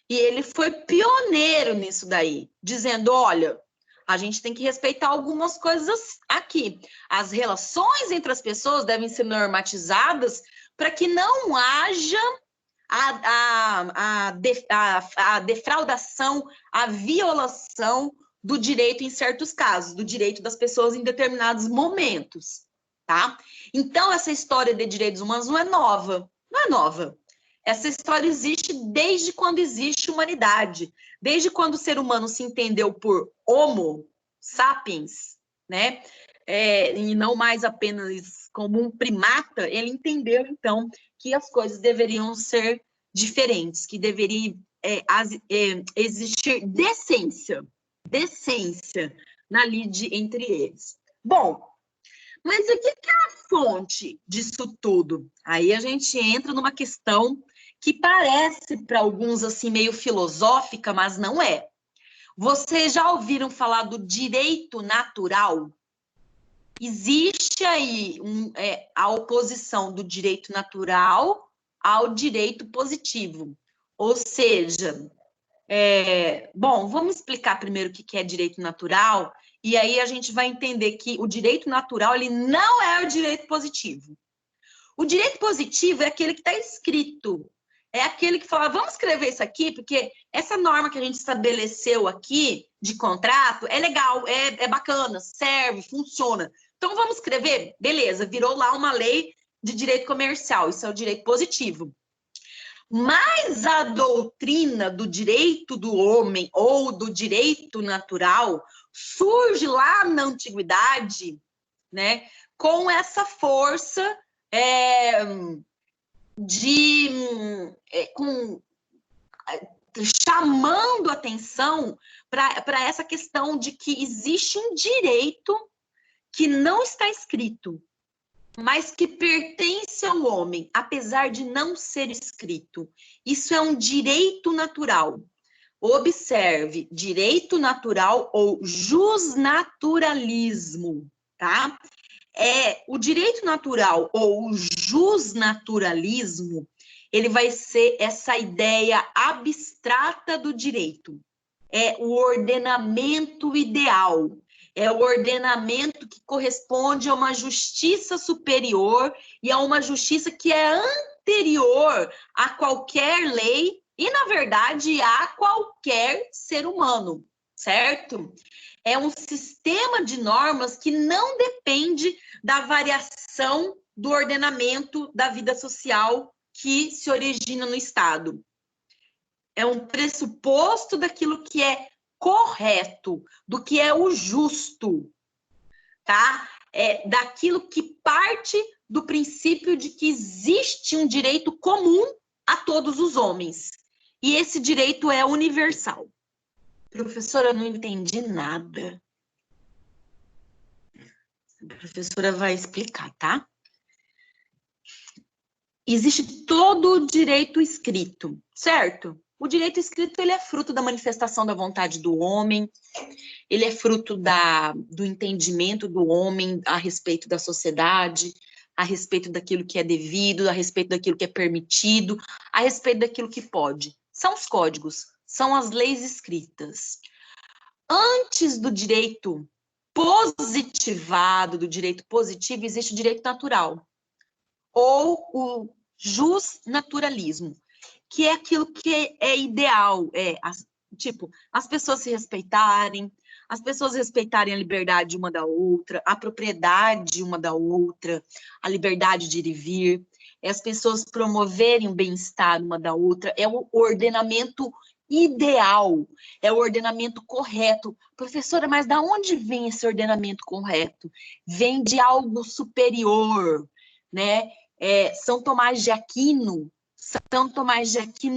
E ele foi pioneiro nisso daí, dizendo, olha, a gente tem que respeitar algumas coisas aqui. As relações entre as pessoas devem ser normatizadas para que não haja a defraudação, a violação do direito em certos casos, do direito das pessoas em determinados momentos, tá? Então, essa história de direitos humanos não é nova, não é nova. Essa história existe desde quando existe humanidade, desde quando o ser humano se entendeu por Homo sapiens, né? E não mais apenas como um primata, ele entendeu, então, que as coisas deveriam ser diferentes, que deveria existir decência na lide entre eles. Bom, mas o que é a fonte disso tudo? Aí a gente entra numa questão que parece para alguns assim meio filosófica, mas não é. Vocês já ouviram falar do direito natural? Existe aí a oposição do direito natural ao direito positivo. Ou seja, bom, vamos explicar primeiro o que é direito natural, e aí a gente vai entender que o direito natural ele não é o direito positivo. O direito positivo é aquele que está escrito, é aquele que fala, vamos escrever isso aqui, porque essa norma que a gente estabeleceu aqui de contrato é legal, é bacana, serve, funciona. Então vamos escrever? Beleza, virou lá uma lei de direito comercial, isso é o direito positivo. Mas a doutrina do direito do homem ou do direito natural surge lá na antiguidade, né, com essa força chamando atenção para essa questão de que existe um direito que não está escrito, mas que pertence ao homem, apesar de não ser escrito. Isso é um direito natural. Observe, direito natural ou jusnaturalismo, tá? O direito natural ou o jusnaturalismo, ele vai ser essa ideia abstrata do direito. É o ordenamento ideal. É o ordenamento que corresponde a uma justiça superior e a uma justiça que é anterior a qualquer lei e, na verdade, a qualquer ser humano, certo? É um sistema de normas que não depende da variação do ordenamento da vida social que se origina no Estado. É um pressuposto daquilo que é correto, do que é o justo, tá? Daquilo que parte do princípio de que existe um direito comum a todos os homens. E esse direito é universal. Professora, eu não entendi nada. A professora vai explicar, tá? Existe todo o direito escrito, certo? O direito escrito ele é fruto da manifestação da vontade do homem, ele é fruto do entendimento do homem a respeito da sociedade, a respeito daquilo que é devido, a respeito daquilo que é permitido, a respeito daquilo que pode. São os códigos, são as leis escritas. Antes do direito positivado, do direito positivo, existe o direito natural, ou o jusnaturalismo, que é aquilo que é ideal, as pessoas se respeitarem, as pessoas respeitarem a liberdade uma da outra, a propriedade uma da outra, a liberdade de ir e vir, as pessoas promoverem o bem-estar uma da outra, é o ordenamento ideal, é o ordenamento correto. Professora, mas da onde vem esse ordenamento correto? Vem de algo superior, né? São Tomás de Aquino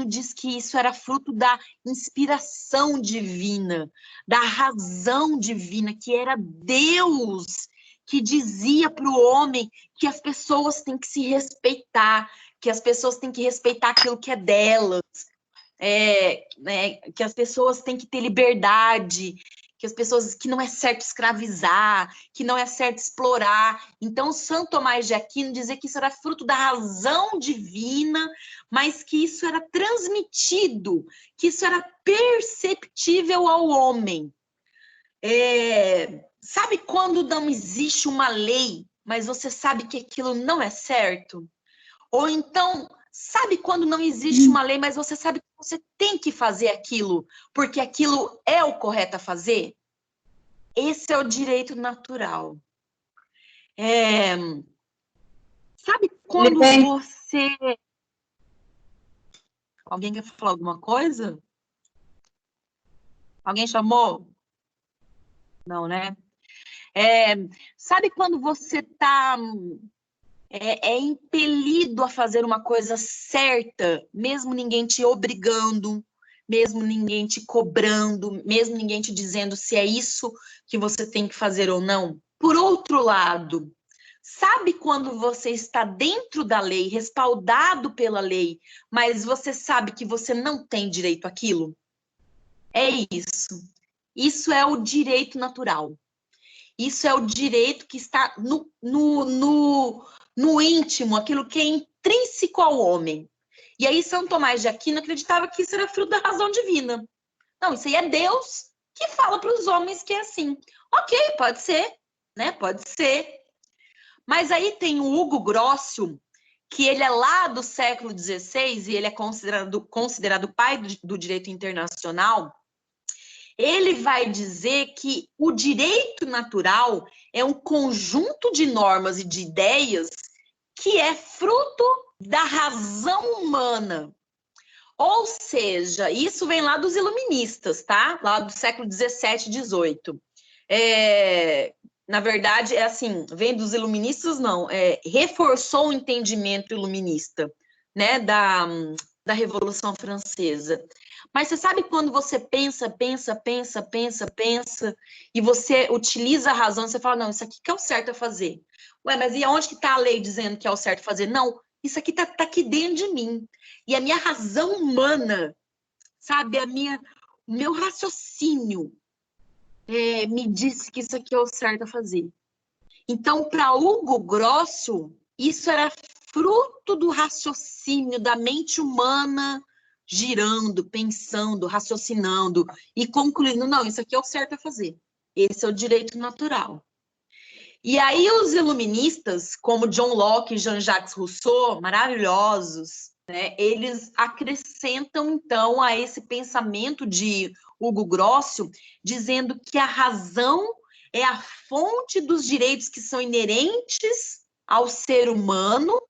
diz que isso era fruto da inspiração divina, da razão divina, que era Deus que dizia para o homem que as pessoas têm que se respeitar, que as pessoas têm que respeitar aquilo que é delas, que as pessoas têm que ter liberdade, que não é certo escravizar, que não é certo explorar. Então, Santo Tomás de Aquino dizia que isso era fruto da razão divina, mas que isso era transmitido, que isso era perceptível ao homem. Sabe quando não existe uma lei, mas você sabe que aquilo não é certo? Ou então, sabe quando não existe uma lei, mas você sabe que você tem que fazer aquilo, porque aquilo é o correto a fazer? Esse é o direito natural. Sabe quando você... Alguém quer falar alguma coisa? Alguém chamou? Não, né? Sabe quando você está... impelido a fazer uma coisa certa, mesmo ninguém te obrigando, mesmo ninguém te cobrando, mesmo ninguém te dizendo se é isso que você tem que fazer ou não? Por outro lado, sabe quando você está dentro da lei, respaldado pela lei, mas você sabe que você não tem direito àquilo? É isso. Isso é o direito natural. Isso é o direito que está no íntimo, aquilo que é intrínseco ao homem. E aí São Tomás de Aquino acreditava que isso era fruto da razão divina. Não, isso aí é Deus que fala para os homens que é assim. Ok, pode ser, né? Pode ser. Mas aí tem o Hugo Grossio, que ele é lá do século XVI e ele é considerado pai do direito internacional. Ele vai dizer que o direito natural é um conjunto de normas e de ideias que é fruto da razão humana. Ou seja, isso vem lá dos iluministas, tá? Lá do século XVII, XVIII. Na verdade, assim, vem dos iluministas, não. Reforçou o entendimento iluminista, né, da Revolução Francesa. Mas você sabe quando você pensa, e você utiliza a razão, você fala, não, isso aqui que é o certo a fazer. Ué, mas e aonde que está a lei dizendo que é o certo a fazer? Não, isso aqui tá aqui dentro de mim. E a minha razão humana, sabe, o meu raciocínio me disse que isso aqui é o certo a fazer. Então, para Hugo Grosso, isso era fruto do raciocínio da mente humana girando, pensando, raciocinando e concluindo, não, isso aqui é o certo a fazer. Esse é o direito natural. E aí os iluministas, como John Locke e Jean-Jacques Rousseau, maravilhosos, né, eles acrescentam, então, a esse pensamento de Hugo Grosso, dizendo que a razão é a fonte dos direitos que são inerentes ao ser humano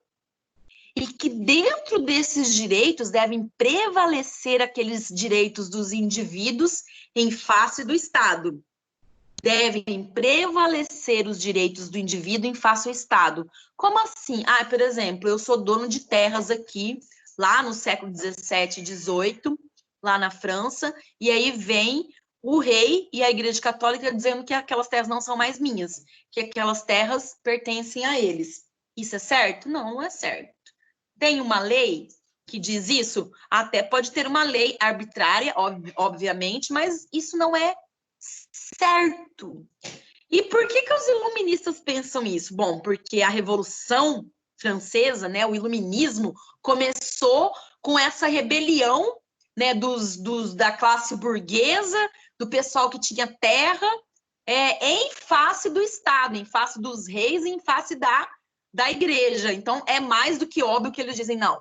e que dentro desses direitos devem prevalecer aqueles direitos dos indivíduos em face do Estado. Devem prevalecer os direitos do indivíduo em face ao Estado. Como assim? Por exemplo, eu sou dono de terras aqui, lá no século XVII e XVIII, lá na França, e aí vem o rei e a Igreja Católica dizendo que aquelas terras não são mais minhas, que aquelas terras pertencem a eles. Isso é certo? Não, não é certo. Tem uma lei que diz isso? Até pode ter uma lei arbitrária, obviamente, mas isso não é certo. E por que os iluministas pensam isso? Bom, porque a Revolução Francesa, né, o iluminismo, começou com essa rebelião, né, da classe burguesa, do pessoal que tinha terra, em face do Estado, em face dos reis e em face da igreja. Então, é mais do que óbvio que eles dizem, não,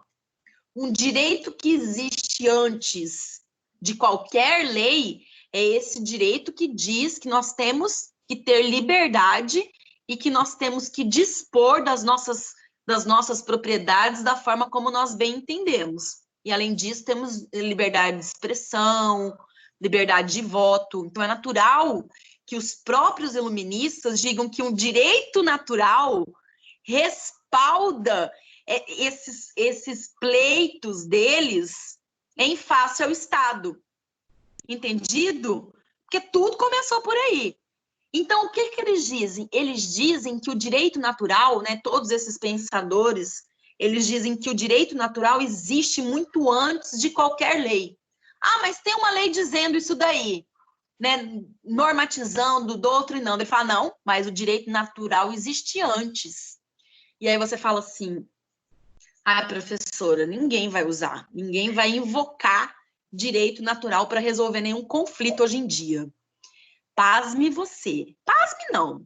um direito que existe antes de qualquer lei é esse direito que diz que nós temos que ter liberdade e que nós temos que dispor das nossas propriedades da forma como nós bem entendemos. E, além disso, temos liberdade de expressão, liberdade de voto. Então, é natural que os próprios iluministas digam que um direito natural respalda esses pleitos deles em face ao Estado. Entendido? Porque tudo começou por aí. Então, o que eles dizem? Eles dizem que o direito natural, né, todos esses pensadores, eles dizem que o direito natural existe muito antes de qualquer lei. Ah, mas tem uma lei dizendo isso daí, né, normatizando, doutrinando. Ele fala, não, mas o direito natural existe antes. E aí você fala assim, ah, professora, ninguém vai usar, ninguém vai invocar direito natural para resolver nenhum conflito hoje em dia. Pasme você. Pasme não.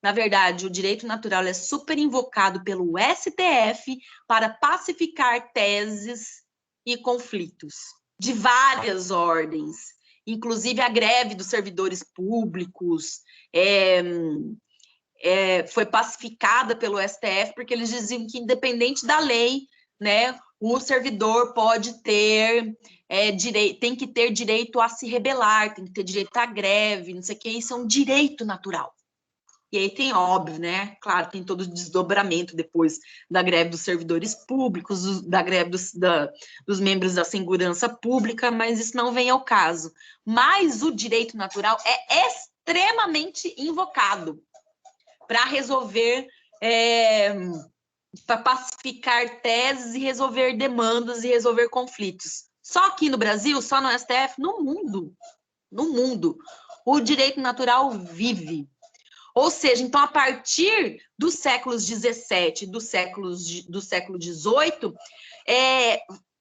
Na verdade, o direito natural é super invocado pelo STF para pacificar teses e conflitos de várias ordens, inclusive a greve dos servidores públicos foi pacificada pelo STF porque eles diziam que, independente da lei, né, o servidor pode ter tem que ter direito a se rebelar, tem que ter direito à greve, não sei o que, isso é um direito natural. E aí tem, óbvio, né? Claro, tem todo o desdobramento depois da greve dos servidores públicos, da greve dos membros da segurança pública, mas isso não vem ao caso. Mas o direito natural é extremamente invocado para resolver, para pacificar teses e resolver demandas e resolver conflitos. Só aqui no Brasil, só no STF, no mundo, o direito natural vive. Ou seja, então, a partir dos séculos XVII, do século XVIII,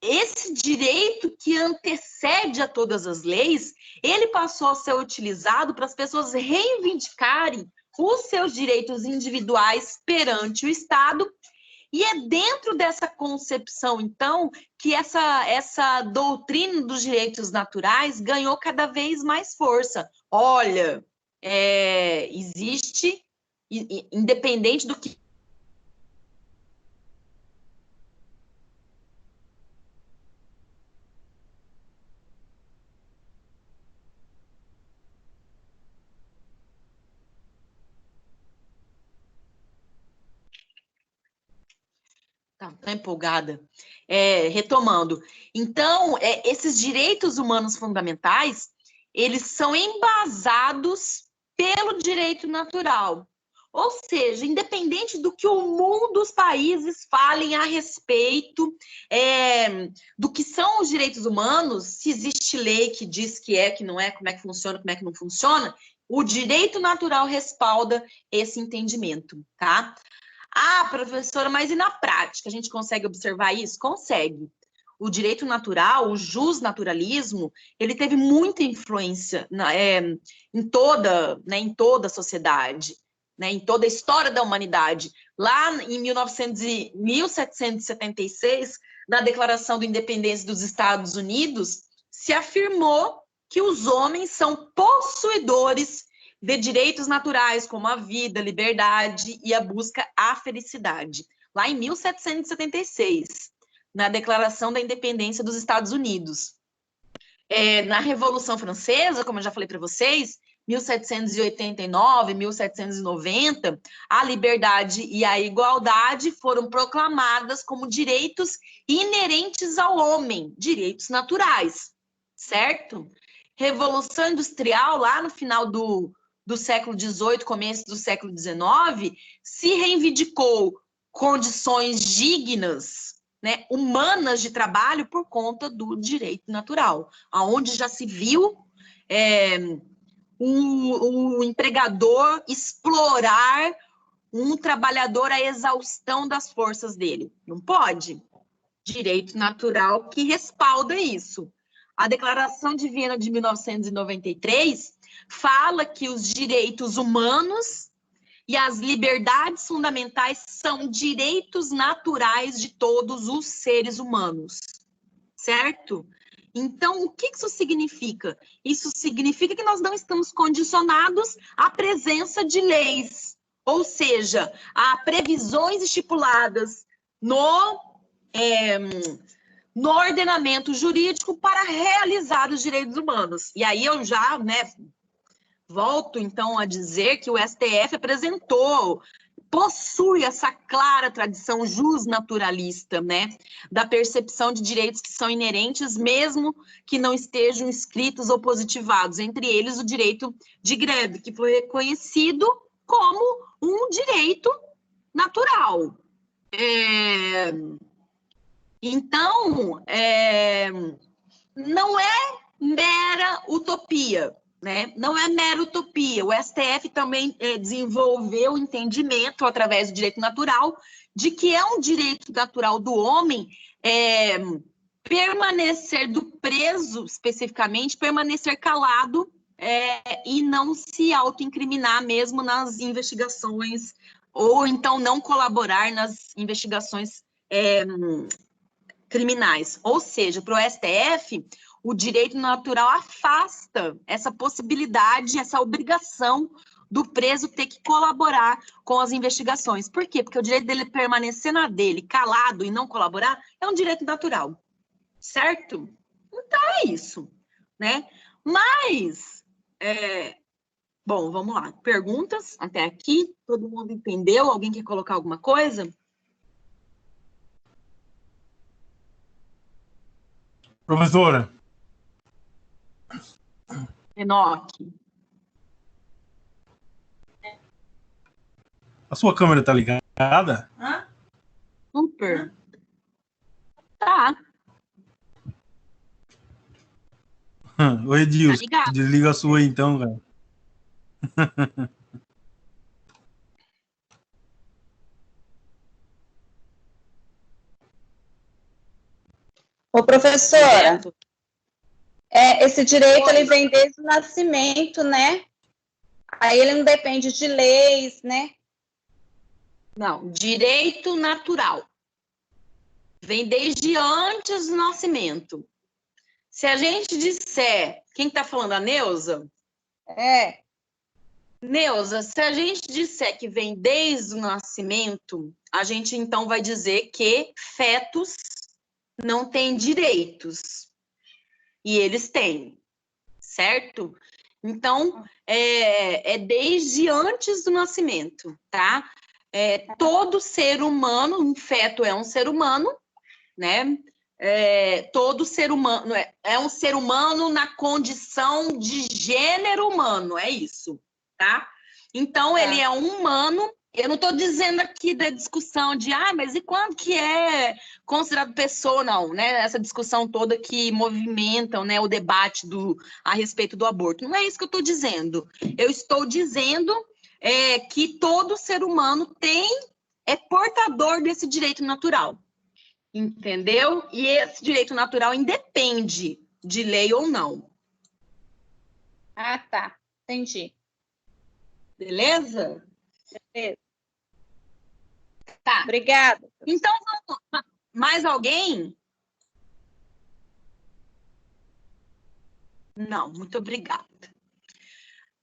esse direito que antecede a todas as leis, ele passou a ser utilizado para as pessoas reivindicarem os seus direitos individuais perante o Estado. E é dentro dessa concepção, então, que essa doutrina dos direitos naturais ganhou cada vez mais força. Olha, existe, independente do que... Tá empolgada. Retomando. Então, esses direitos humanos fundamentais, eles são embasados pelo direito natural. Ou seja, independente do que o mundo, os países falem a respeito do que são os direitos humanos, se existe lei que diz que não é, como é que funciona, como é que não funciona, o direito natural respalda esse entendimento, tá? Ah, professora, mas e na prática? A gente consegue observar isso? Consegue. O direito natural, o justnaturalismo, ele teve muita influência em toda a sociedade, né, em toda a história da humanidade. Lá em 1776, na Declaração da Independência dos Estados Unidos, se afirmou que os homens são possuidores de direitos naturais, como a vida, a liberdade e a busca à felicidade. Lá em 1776, na Declaração da Independência dos Estados Unidos. Na Revolução Francesa, como eu já falei para vocês, 1789, 1790, a liberdade e a igualdade foram proclamadas como direitos inerentes ao homem, direitos naturais, certo? Revolução Industrial, lá no final do século XVIII, começo do século XIX, se reivindicou condições dignas, né, humanas de trabalho por conta do direito natural, aonde já se viu um empregador explorar um trabalhador à exaustão das forças dele. Não pode. Direito natural que respalda isso. A Declaração de Viena de 1993 fala que os direitos humanos e as liberdades fundamentais são direitos naturais de todos os seres humanos, certo? Então, o que isso significa? Isso significa que nós não estamos condicionados à presença de leis, ou seja, a previsões estipuladas no no ordenamento jurídico para realizar os direitos humanos. E aí eu já, volto então a dizer que o STF possui essa clara tradição justnaturalista, da percepção de direitos que são inerentes, mesmo que não estejam escritos ou positivados, entre eles o direito de greve, que foi reconhecido como um direito natural. Então, não é mera utopia, Não é mera utopia. O STF também desenvolveu o entendimento, através do direito natural, de que é um direito natural do homem permanecer do preso, especificamente, permanecer calado e não se autoincriminar mesmo nas investigações, ou então não colaborar nas investigações criminais. Ou seja, para o STF, o direito natural afasta essa possibilidade, essa obrigação do preso ter que colaborar com as investigações. Por quê? Porque o direito dele permanecer na dele, calado e não colaborar, é um direito natural, certo? Então é isso, Mas, bom, vamos lá. Perguntas até aqui? Todo mundo entendeu? Alguém quer colocar alguma coisa? Professora. Enoque. A sua câmera tá ligada? Super. Tá. Ô, Edilson, Tá, desliga a sua aí, então, velho. Ô, professora, esse direito ele vem desde o nascimento, Aí ele não depende de leis, Não, direito natural. Vem desde antes do nascimento. Se a gente disser... Quem está falando? A Neuza? Neuza, se a gente disser que vem desde o nascimento, a gente então vai dizer que fetos não têm direitos. E eles têm, certo? Então, é desde antes do nascimento, tá? Todo ser humano, um feto é um ser humano, todo ser humano é um ser humano na condição de gênero humano, é isso, tá? Então, ele é um humano. Eu não estou dizendo aqui da discussão de, mas e quando que é considerado pessoa, não, Essa discussão toda que movimentam, o debate a respeito do aborto. Não é isso que eu estou dizendo. Eu estou dizendo que todo ser humano é portador desse direito natural. Entendeu? E esse direito natural independe de lei ou não. Tá. Entendi. Beleza? Beleza. Tá. Obrigada. Então, mais alguém? Não, muito obrigada.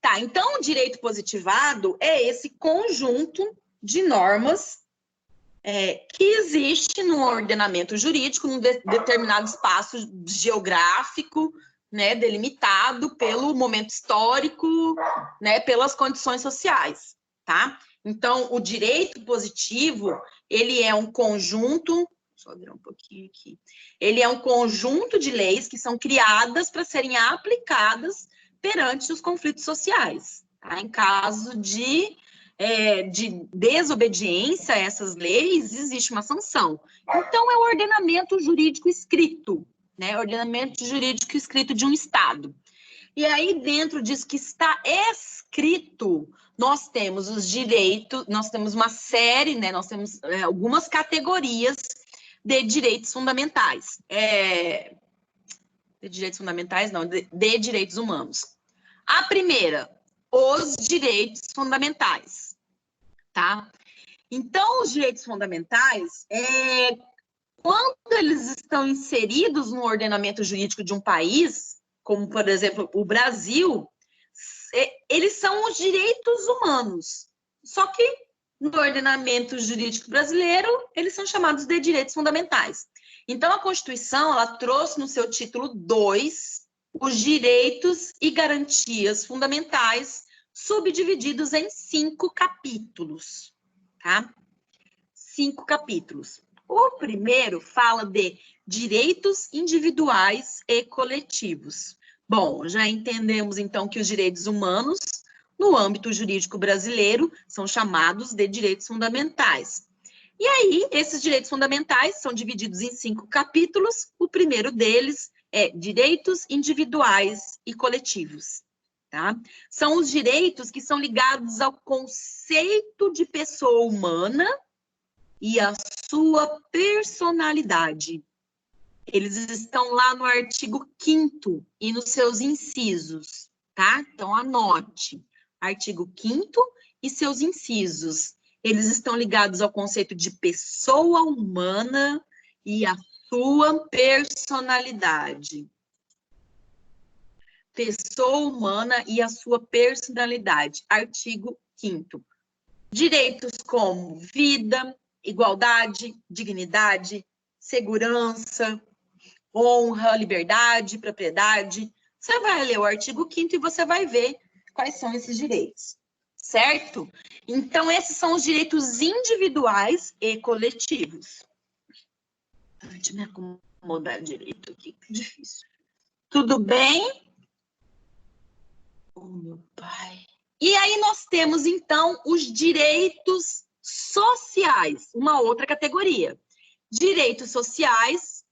Tá, então o direito positivado é esse conjunto de normas que existe no ordenamento jurídico, num determinado espaço geográfico, delimitado pelo momento histórico, pelas condições sociais, tá? Então, o direito positivo, ele é um conjunto, deixa eu virar um pouquinho aqui, ele é um conjunto de leis que são criadas para serem aplicadas perante os conflitos sociais, tá? Em caso de desobediência a essas leis, existe uma sanção. Então, é o ordenamento jurídico escrito, ordenamento jurídico escrito de um Estado. E aí, dentro disso que está escrito, nós temos os direitos, nós temos uma série, nós temos algumas categorias de direitos fundamentais. De direitos fundamentais, não, de direitos humanos. A primeira, os direitos fundamentais, tá? Então, os direitos fundamentais, quando eles estão inseridos no ordenamento jurídico de um país, como, por exemplo, o Brasil, eles são os direitos humanos. Só que, no ordenamento jurídico brasileiro, eles são chamados de direitos fundamentais. Então, a Constituição, ela trouxe no seu título 2 os direitos e garantias fundamentais, subdivididos em 5 capítulos, tá? 5 capítulos. O primeiro fala de direitos individuais e coletivos. Bom, já entendemos, então, que os direitos humanos, no âmbito jurídico brasileiro, são chamados de direitos fundamentais. E aí, esses direitos fundamentais são divididos em 5 capítulos. O primeiro deles é direitos individuais e coletivos, tá? São os direitos que são ligados ao conceito de pessoa humana e à sua personalidade. Eles estão lá no artigo 5º e nos seus incisos, tá? Então, anote. Artigo 5º e seus incisos. Eles estão ligados ao conceito de pessoa humana e à sua personalidade. Pessoa humana e a sua personalidade. Artigo 5º. Direitos como vida, igualdade, dignidade, segurança, honra, liberdade, propriedade. Você vai ler o artigo 5º e você vai ver quais são esses direitos, certo? Então, esses são os direitos individuais e coletivos. Deixa eu me acomodar direito aqui, que difícil. Tudo bem? Oh, meu pai. E aí nós temos, então, os direitos sociais, uma outra categoria. Direitos sociais,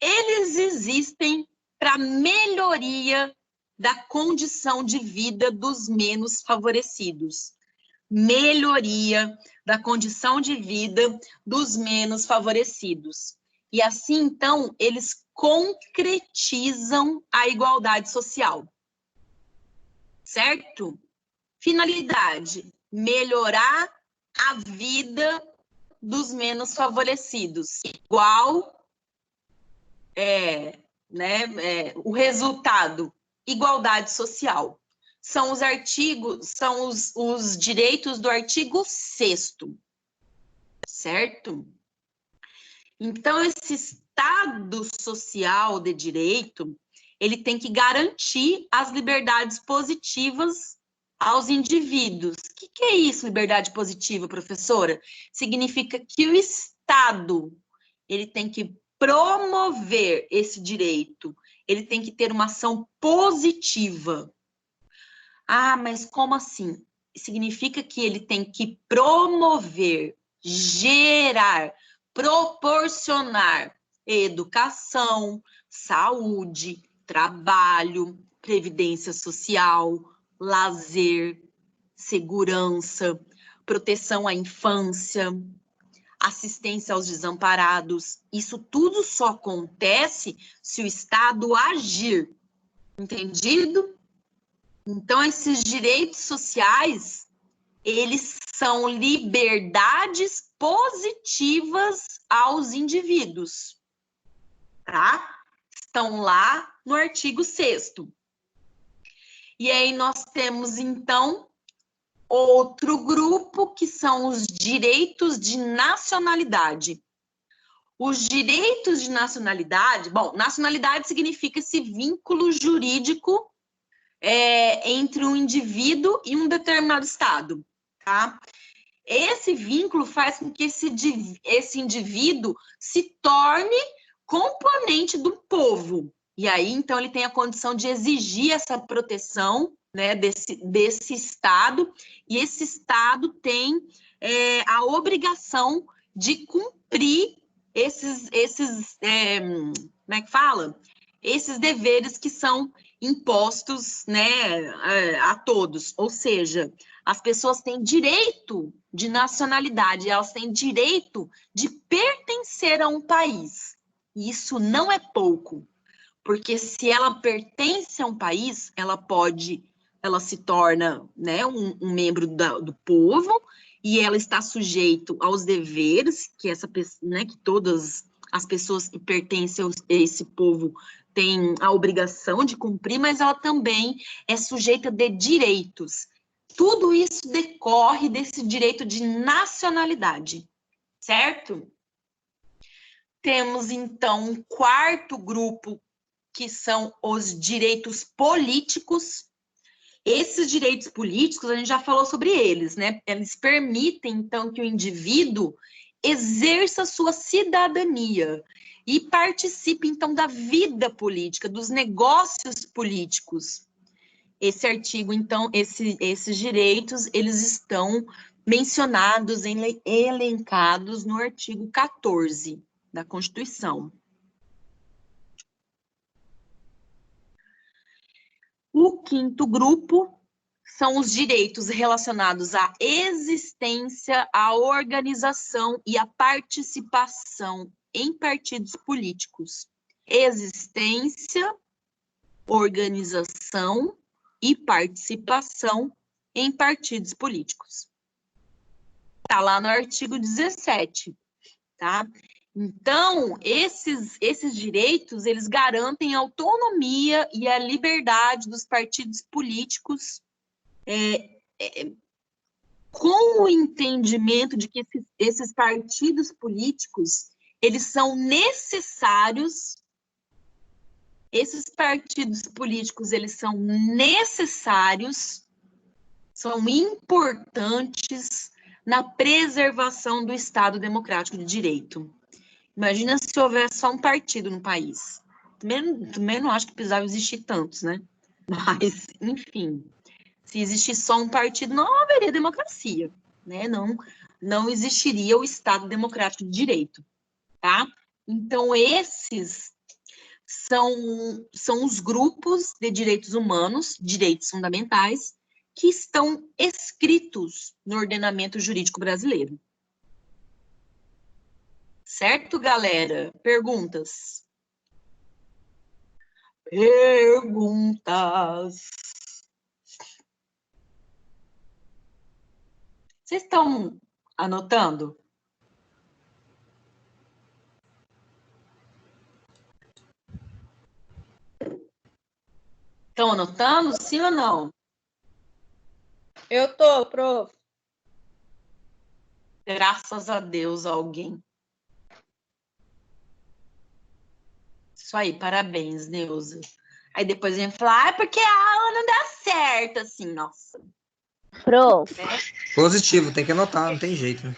eles existem para melhoria da condição de vida dos menos favorecidos. Melhoria da condição de vida dos menos favorecidos. E assim, então, eles concretizam a igualdade social. Certo? Finalidade: melhorar a vida dos menos favorecidos. Igual, o resultado, igualdade social. São os artigos, são os direitos do artigo 6º, certo? Então, esse Estado social de direito, ele tem que garantir as liberdades positivas aos indivíduos. O que é isso, liberdade positiva, professora? Significa que o Estado, ele tem que promover esse direito, ele tem que ter uma ação positiva. Ah, mas como assim? Significa que ele tem que promover, gerar, proporcionar educação, saúde, trabalho, previdência social, lazer, segurança, proteção à infância, assistência aos desamparados. Isso tudo só acontece se o Estado agir. Entendido? Então, esses direitos sociais, eles são liberdades positivas aos indivíduos, tá? Estão lá no artigo 6º. E aí nós temos, então, outro grupo, que são os direitos de nacionalidade. Os direitos de nacionalidade, bom, nacionalidade significa esse vínculo jurídico entre um indivíduo e um determinado estado, tá? Esse vínculo faz com que esse indivíduo se torne componente do povo. E aí, então, ele tem a condição de exigir essa proteção, né, desse Estado, e esse Estado tem a obrigação de cumprir esses como é que fala? Esses deveres que são impostos, né, a todos. Ou seja, as pessoas têm direito de nacionalidade, elas têm direito de pertencer a um país. E isso não é pouco, porque se ela pertence a um país, ela se torna, né, um membro do povo, e ela está sujeito aos deveres que que todas as pessoas que pertencem a esse povo têm a obrigação de cumprir, mas ela também é sujeita de direitos. Tudo isso decorre desse direito de nacionalidade, certo? Temos, então, um quarto grupo, que são os direitos políticos. Esses direitos políticos, a gente já falou sobre eles, né? Eles permitem, então, que o indivíduo exerça sua cidadania e participe, então, da vida política, dos negócios políticos. Esse artigo, então, esses direitos, eles estão mencionados, elencados no artigo 14 da Constituição. O quinto grupo são os direitos relacionados à existência, à organização e à participação em partidos políticos. Existência, organização e participação em partidos políticos. Está lá no artigo 17, tá? Então, esses direitos, eles garantem a autonomia e a liberdade dos partidos políticos, com o entendimento de que esses partidos políticos, eles são necessários, são importantes na preservação do Estado Democrático de Direito. Imagina se houvesse só um partido no país. Também não acho que precisava existir tantos, né? Mas, enfim, se existisse só um partido, não haveria democracia, né? Não existiria o Estado Democrático de Direito, tá? Então, esses são os grupos de direitos humanos, direitos fundamentais, que estão escritos no ordenamento jurídico brasileiro. Certo, galera? Perguntas? Perguntas. Vocês estão anotando? Estão anotando, sim ou não? Eu tô, prof. Graças a Deus, alguém. Isso aí, parabéns, Neuza. Aí depois a gente fala, porque a aula não dá certo, assim, nossa. Prof. Positivo, tem que anotar, não tem jeito, né?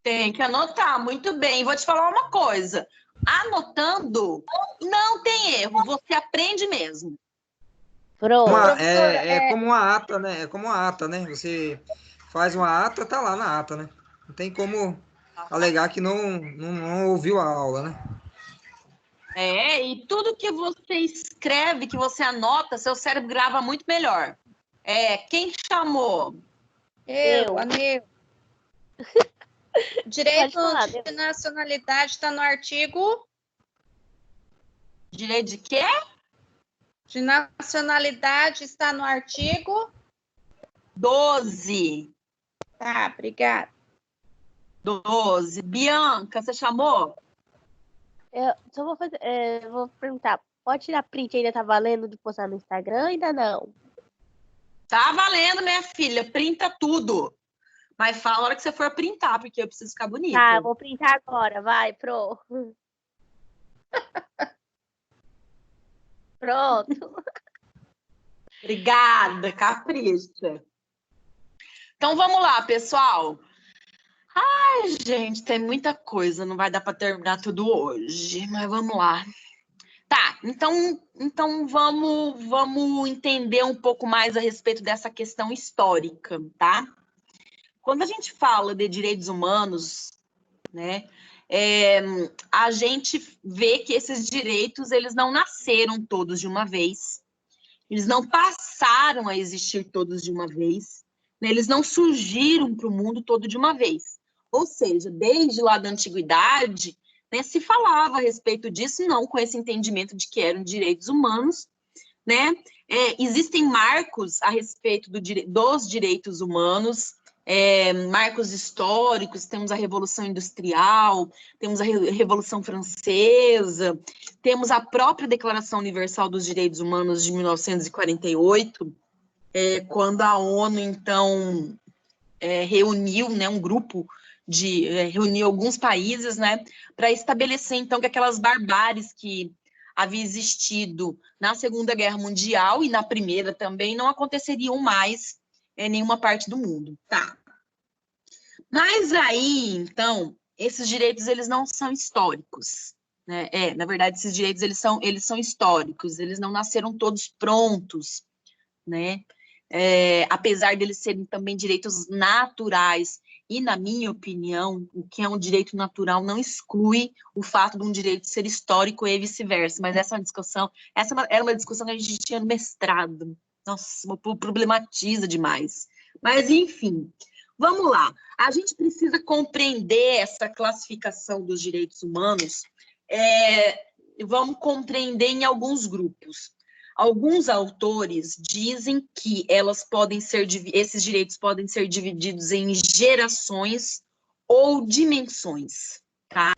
Tem que anotar, muito bem. Vou te falar uma coisa. Anotando, não tem erro, você aprende mesmo. Prof. É como uma ata, né? É como uma ata, né? Você faz uma ata, tá lá na ata, né? Não tem como alegar que não ouviu a aula, né? E tudo que você escreve, que você anota, seu cérebro grava muito melhor. Quem chamou? Eu. A Neu. Direito falar, de nacionalidade está no artigo... Direito de quê? De nacionalidade está no artigo... 12. Tá, obrigada. 12. Bianca, você chamou? Eu só vou fazer. Vou perguntar. Pode tirar print, ainda tá valendo de postar no Instagram? Ainda não. Tá valendo, minha filha. Printa tudo. Mas fala a hora que você for printar, porque eu preciso ficar bonita. Tá, vou printar agora. Vai, pro. Pronto. Obrigada, capricha. Então, vamos lá, pessoal. Ai, gente, tem muita coisa. Não vai dar para terminar tudo hoje, mas vamos lá. Tá, então vamos entender um pouco mais a respeito dessa questão histórica, tá? Quando a gente fala de direitos humanos, né, a gente vê que esses direitos, eles não nasceram todos de uma vez, eles não passaram a existir todos de uma vez, né, eles não surgiram para o mundo todo de uma vez. Ou seja, desde lá da antiguidade, né, se falava a respeito disso, não com esse entendimento de que eram direitos humanos, né? Existem marcos a respeito dos direitos humanos, marcos históricos, temos a Revolução Industrial, temos a Revolução Francesa, temos a própria Declaração Universal dos Direitos Humanos de 1948, quando a ONU, então, reuniu, né, um grupo reuniu alguns países, né, para estabelecer, então, que aquelas barbáries que havia existido na Segunda Guerra Mundial e na Primeira também não aconteceriam mais em nenhuma parte do mundo. Tá. Mas aí, então, esses direitos, eles não são históricos, né? Na verdade, esses direitos, eles são históricos, eles não nasceram todos prontos, né? Apesar deles serem também direitos naturais, e na minha opinião, o que é um direito natural não exclui o fato de um direito ser histórico e vice-versa, mas essa era uma discussão que a gente tinha no mestrado. Nossa, problematiza demais. Mas, enfim, vamos lá. A gente precisa compreender essa classificação dos direitos humanos, vamos compreender em alguns grupos. Alguns autores dizem que esses direitos podem ser divididos em gerações ou dimensões, tá?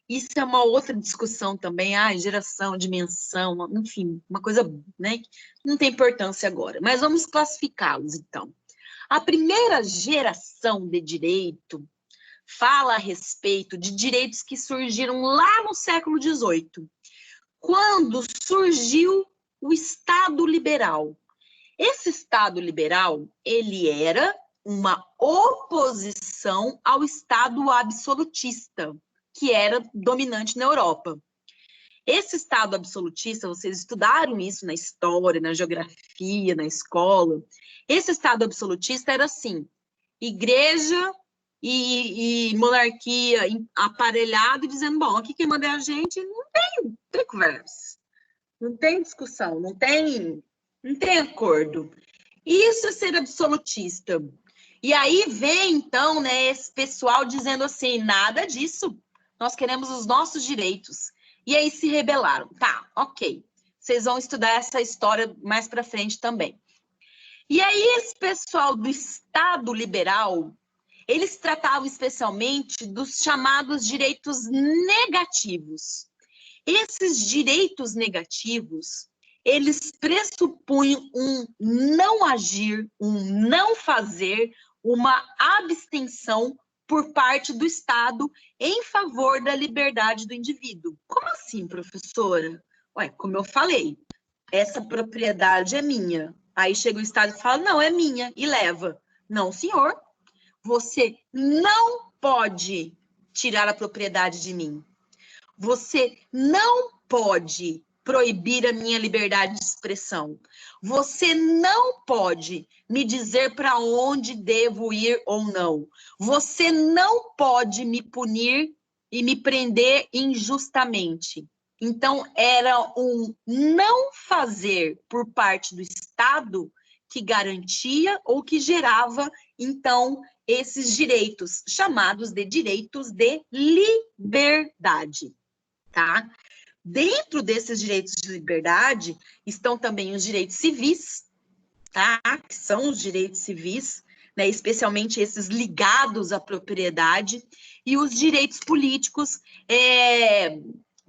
Isso é uma outra discussão também, geração, dimensão, enfim, uma coisa, né, que não tem importância agora. Mas vamos classificá-los, então. A primeira geração de direito fala a respeito de direitos que surgiram lá no século XVIII, quando surgiu o Estado liberal. Esse Estado liberal, ele era uma oposição ao Estado absolutista, que era dominante na Europa. Esse Estado absolutista, vocês estudaram isso na história, na geografia, na escola. Esse Estado absolutista era assim, igreja e monarquia aparelhado, dizendo, bom, aqui quem manda é a gente, não tem conversa, não tem discussão, não tem acordo. Isso é ser absolutista. E aí vem, então, né, esse pessoal dizendo assim, nada disso, nós queremos os nossos direitos. E aí se rebelaram. Tá, ok. Vocês vão estudar essa história mais para frente também. E aí esse pessoal do Estado liberal, eles tratavam especialmente dos chamados direitos negativos. Esses direitos negativos, eles pressupunham um não agir, um não fazer, uma abstenção por parte do Estado em favor da liberdade do indivíduo. Como assim, professora? Ué, como eu falei, essa propriedade é minha. Aí chega o Estado e fala, não, é minha, e leva. Não, senhor, você não pode tirar a propriedade de mim. Você não pode proibir a minha liberdade de expressão. Você não pode me dizer para onde devo ir ou não. Você não pode me punir e me prender injustamente. Então, era um não fazer por parte do Estado que garantia ou que gerava, então, esses direitos, chamados de direitos de liberdade, tá? Dentro desses direitos de liberdade estão também os direitos civis, tá? Que são os direitos civis, né? Especialmente esses ligados à propriedade, e os direitos políticos,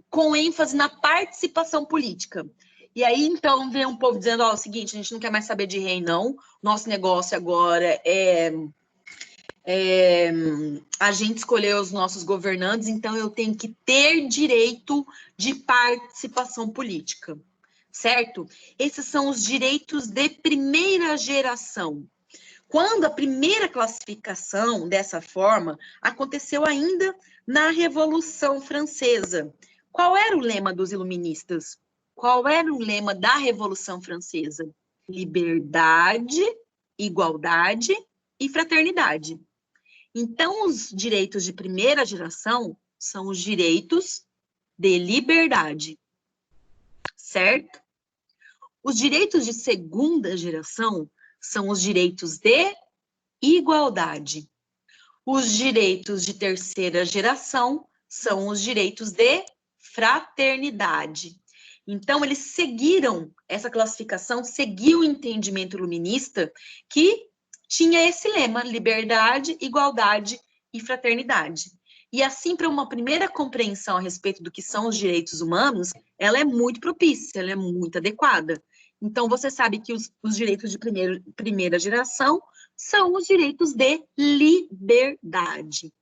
com ênfase na participação política. E aí, então, vem um povo dizendo, o seguinte, a gente não quer mais saber de rei, não. Nosso negócio agora a gente escolheu os nossos governantes, então eu tenho que ter direito de participação política, certo? Esses são os direitos de primeira geração. Quando a primeira classificação dessa forma aconteceu ainda na Revolução Francesa. Qual era o lema dos iluministas? Qual era o lema da Revolução Francesa? Liberdade, igualdade e fraternidade. Então, os direitos de primeira geração são os direitos de liberdade, certo? Os direitos de segunda geração são os direitos de igualdade. Os direitos de terceira geração são os direitos de fraternidade. Então, eles seguiram, essa classificação seguiu o entendimento iluminista que tinha esse lema, liberdade, igualdade e fraternidade. E assim, para uma primeira compreensão a respeito do que são os direitos humanos, ela é muito propícia, ela é muito adequada. Então, você sabe que os direitos de primeira geração são os direitos de liberdade.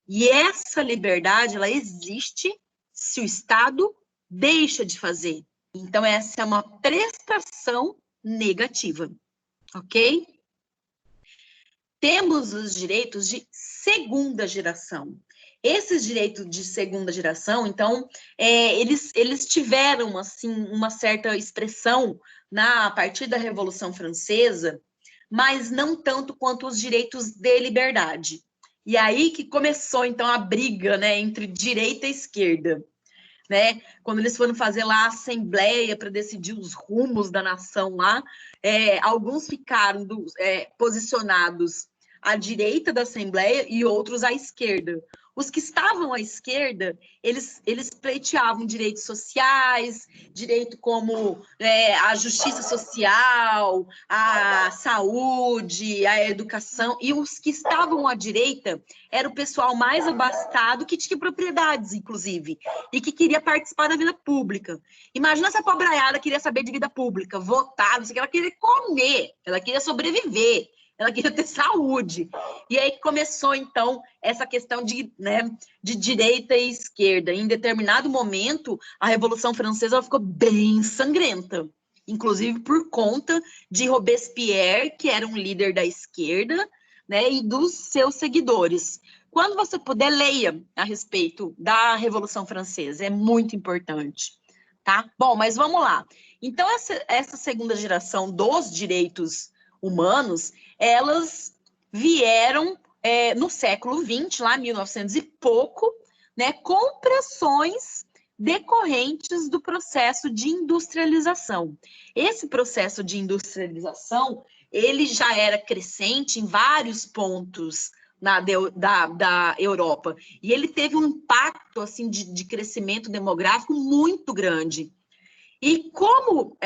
E essa liberdade, ela existe se o Estado deixa de fazer. Então, essa é uma prestação negativa, ok? Temos os direitos de segunda geração. Esses direitos de segunda geração, então, eles tiveram, assim, uma certa expressão a partir da Revolução Francesa, mas não tanto quanto os direitos de liberdade. E aí que começou, então, a briga, né, entre direita e esquerda, né? Quando eles foram fazer lá a assembleia para decidir os rumos da nação lá, alguns ficaram posicionados à direita da assembleia e outros à esquerda. Os que estavam à esquerda, eles pleiteavam direitos sociais, direito como a justiça social, a saúde, a educação, e os que estavam à direita era o pessoal mais abastado, que tinha propriedades, inclusive, e que queria participar da vida pública. Imagina se a pobraiada queria saber de vida pública, votar, não sei o que, ela queria comer, ela queria sobreviver, ela queria ter saúde. E aí começou, então, essa questão de direita e esquerda. Em determinado momento, a Revolução Francesa ficou bem sangrenta, inclusive por conta de Robespierre, que era um líder da esquerda, né, e dos seus seguidores. Quando você puder, leia a respeito da Revolução Francesa, é muito importante, tá? Bom, mas vamos lá. Então, essa segunda geração dos direitos humanos, elas vieram no século XX, lá 1900 e pouco, né, com pressões decorrentes do processo de industrialização. Esse processo de industrialização, ele já era crescente em vários pontos da Europa, e ele teve um impacto assim, de crescimento demográfico muito grande. E como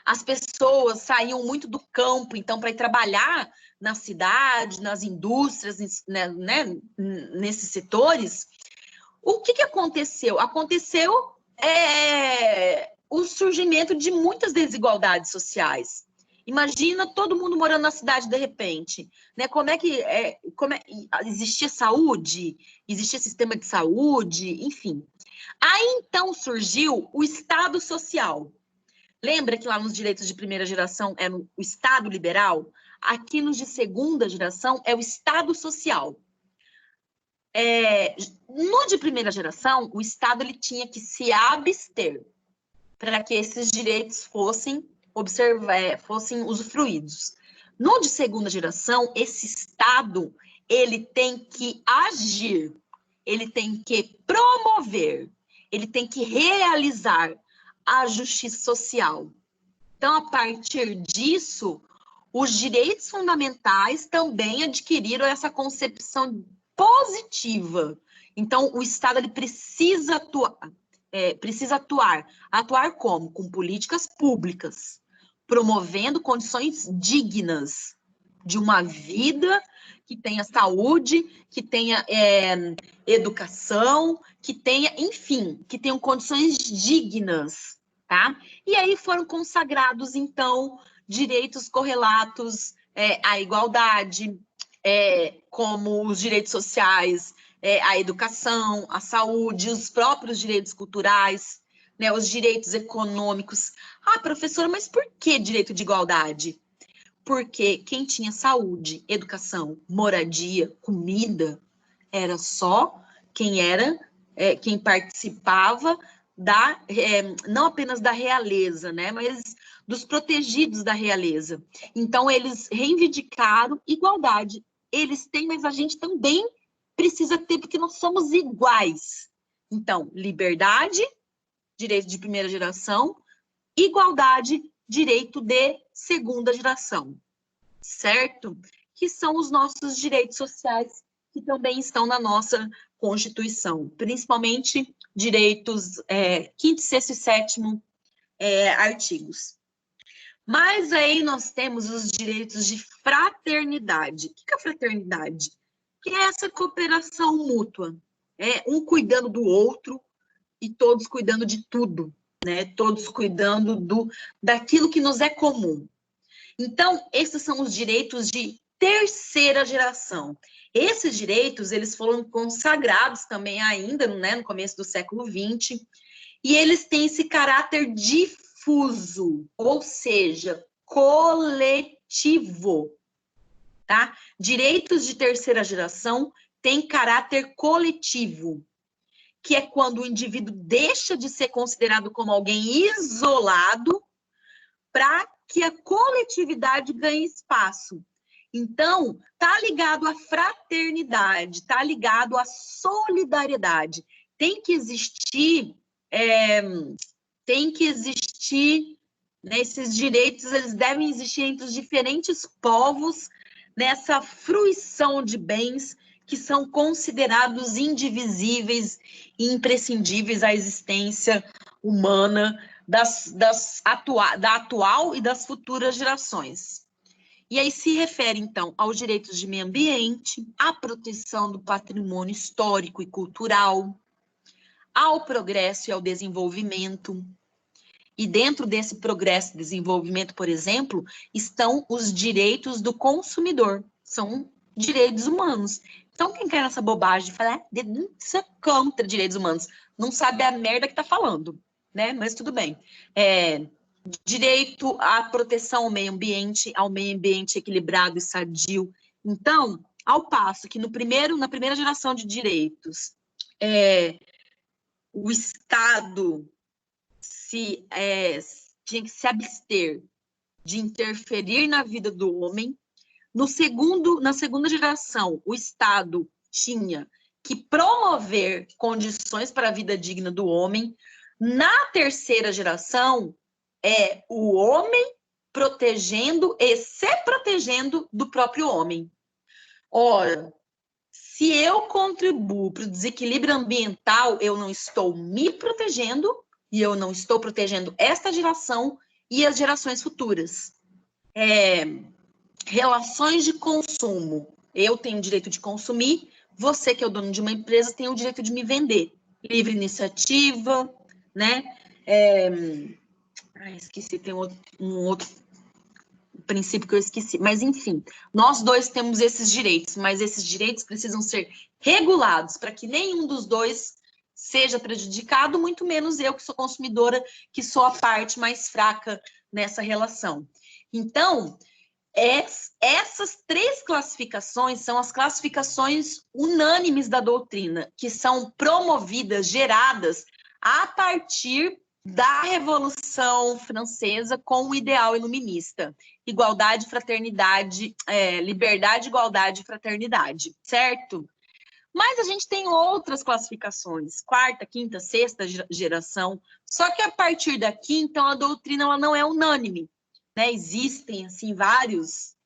as pessoas saíam muito do campo, então, para ir trabalhar na cidade, nas indústrias, né, nesses setores, o que aconteceu? Aconteceu o surgimento de muitas desigualdades sociais. Imagina todo mundo morando na cidade de repente, né? Como existia saúde, existia sistema de saúde, enfim. Aí, então, surgiu o Estado Social. Lembra que lá nos direitos de primeira geração é o Estado liberal? Aqui nos de segunda geração é o Estado social. No de primeira geração, o Estado ele tinha que se abster para que esses direitos fossem usufruídos. No de segunda geração, esse Estado ele tem que agir, ele tem que promover, ele tem que realizar a justiça social. Então, a partir disso, os direitos fundamentais também adquiriram essa concepção positiva. Então, o Estado ele precisa atuar. Atuar como? Com políticas públicas, promovendo condições dignas de uma vida que tenha saúde, que tenha educação, que tenha, enfim, que tenham condições dignas, tá? E aí foram consagrados, então, direitos correlatos à igualdade, como os direitos sociais, a educação, a saúde, os próprios direitos culturais, né, os direitos econômicos. Ah, professora, mas por que direito de igualdade? Porque quem tinha saúde, educação, moradia, comida, era só quem participava não apenas da realeza, né, mas dos protegidos da realeza. Então, eles reivindicaram igualdade. Eles têm, mas a gente também precisa ter, porque nós somos iguais. Então, liberdade, direito de primeira geração, igualdade, direito de segunda geração, certo? Que são os nossos direitos sociais que também estão na nossa Constituição, principalmente direitos 5º, 6º e 7º artigos. Mas aí nós temos os direitos de fraternidade. O que é a fraternidade? Que é essa cooperação mútua, um cuidando do outro e todos cuidando de tudo, né? Todos cuidando daquilo que nos é comum. Então, esses são os direitos de terceira geração. Esses direitos, eles foram consagrados também ainda, né, no começo do século XX, e eles têm esse caráter difuso, ou seja, coletivo, tá? Direitos de terceira geração têm caráter coletivo, que é quando o indivíduo deixa de ser considerado como alguém isolado para que a coletividade ganhe espaço. Então, tá ligado à fraternidade, tá ligado à solidariedade. Tem que existir, né, esses direitos, eles devem existir entre os diferentes povos nessa fruição de bens que são considerados indivisíveis e imprescindíveis à existência humana da atual e das futuras gerações. E aí se refere, então, aos direitos de meio ambiente, à proteção do patrimônio histórico e cultural, ao progresso e ao desenvolvimento. E dentro desse progresso e desenvolvimento, por exemplo, estão os direitos do consumidor. São direitos humanos. Então, quem quer essa bobagem de falar isso é contra direitos humanos, não sabe a merda que está falando, né? Mas tudo bem. Direito à proteção ao meio ambiente equilibrado e sadio. Então, ao passo que na primeira geração de direitos, o Estado tinha que se abster de interferir na vida do homem. Na segunda geração, o Estado tinha que promover condições para a vida digna do homem. Na terceira geração, é o homem protegendo e se protegendo do próprio homem. Ora, se eu contribuo para o desequilíbrio ambiental, eu não estou me protegendo e eu não estou protegendo esta geração e as gerações futuras. Relações de consumo. Eu tenho o direito de consumir, você que é o dono de uma empresa tem o direito de me vender. Livre iniciativa, né? Esqueci, tem um outro princípio que eu esqueci. Mas, enfim, nós dois temos esses direitos, mas esses direitos precisam ser regulados para que nenhum dos dois seja prejudicado, muito menos eu, que sou consumidora, que sou a parte mais fraca nessa relação. Então, essas três classificações são as classificações unânimes da doutrina, que são promovidas, geradas a partir da Revolução Francesa com o ideal iluminista. Igualdade, fraternidade, liberdade, igualdade e fraternidade, certo? Mas a gente tem outras classificações, quarta, quinta, sexta geração, só que a partir daqui, então, a doutrina ela não é unânime. Né, existem assim vários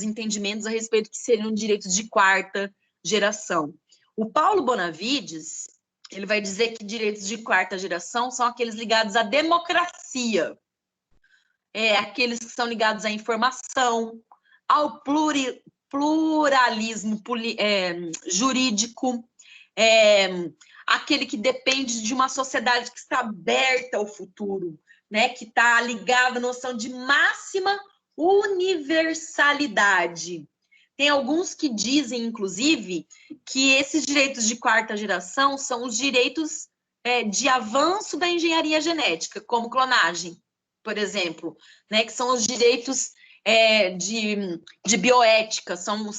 entendimentos a respeito que seriam direitos de quarta geração. O Paulo Bonavides, ele vai dizer que direitos de quarta geração são aqueles ligados à democracia, aqueles que são ligados à informação, ao pluralismo jurídico, aquele que depende de uma sociedade que está aberta ao futuro, né, que está ligada à noção de máxima universalidade. Tem alguns que dizem, inclusive, que esses direitos de quarta geração são os direitos de avanço da engenharia genética, como clonagem, por exemplo, né, que são os direitos de bioética, são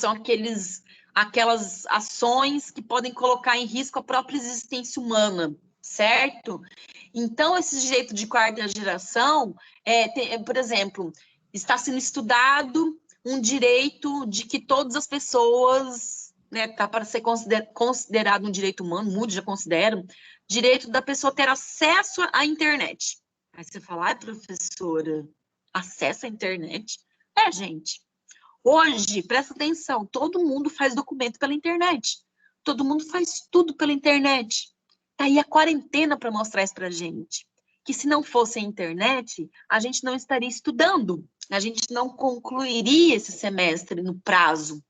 aquelas ações que podem colocar em risco a própria existência humana, certo? Então, esse direito de quarta geração, por exemplo, está sendo estudado um direito de que todas as pessoas, né, tá para ser considerado um direito humano, muitos já consideram, direito da pessoa ter acesso à internet. Aí você fala, professora, acesso à internet? Gente, hoje, presta atenção, todo mundo faz documento pela internet, todo mundo faz tudo pela internet. Tá aí a quarentena para mostrar isso para a gente. Que se não fosse a internet, a gente não estaria estudando. A gente não concluiria esse semestre no prazo.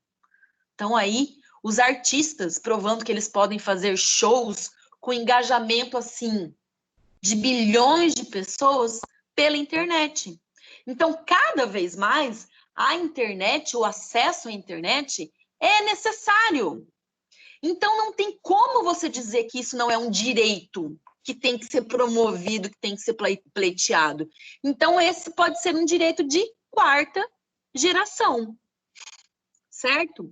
Então aí, os artistas provando que eles podem fazer shows com engajamento, assim, de bilhões de pessoas pela internet. Então, cada vez mais, a internet, o acesso à internet é necessário. Então, não tem como você dizer que isso não é um direito que tem que ser promovido, que tem que ser pleiteado. Então, esse pode ser um direito de quarta geração, certo?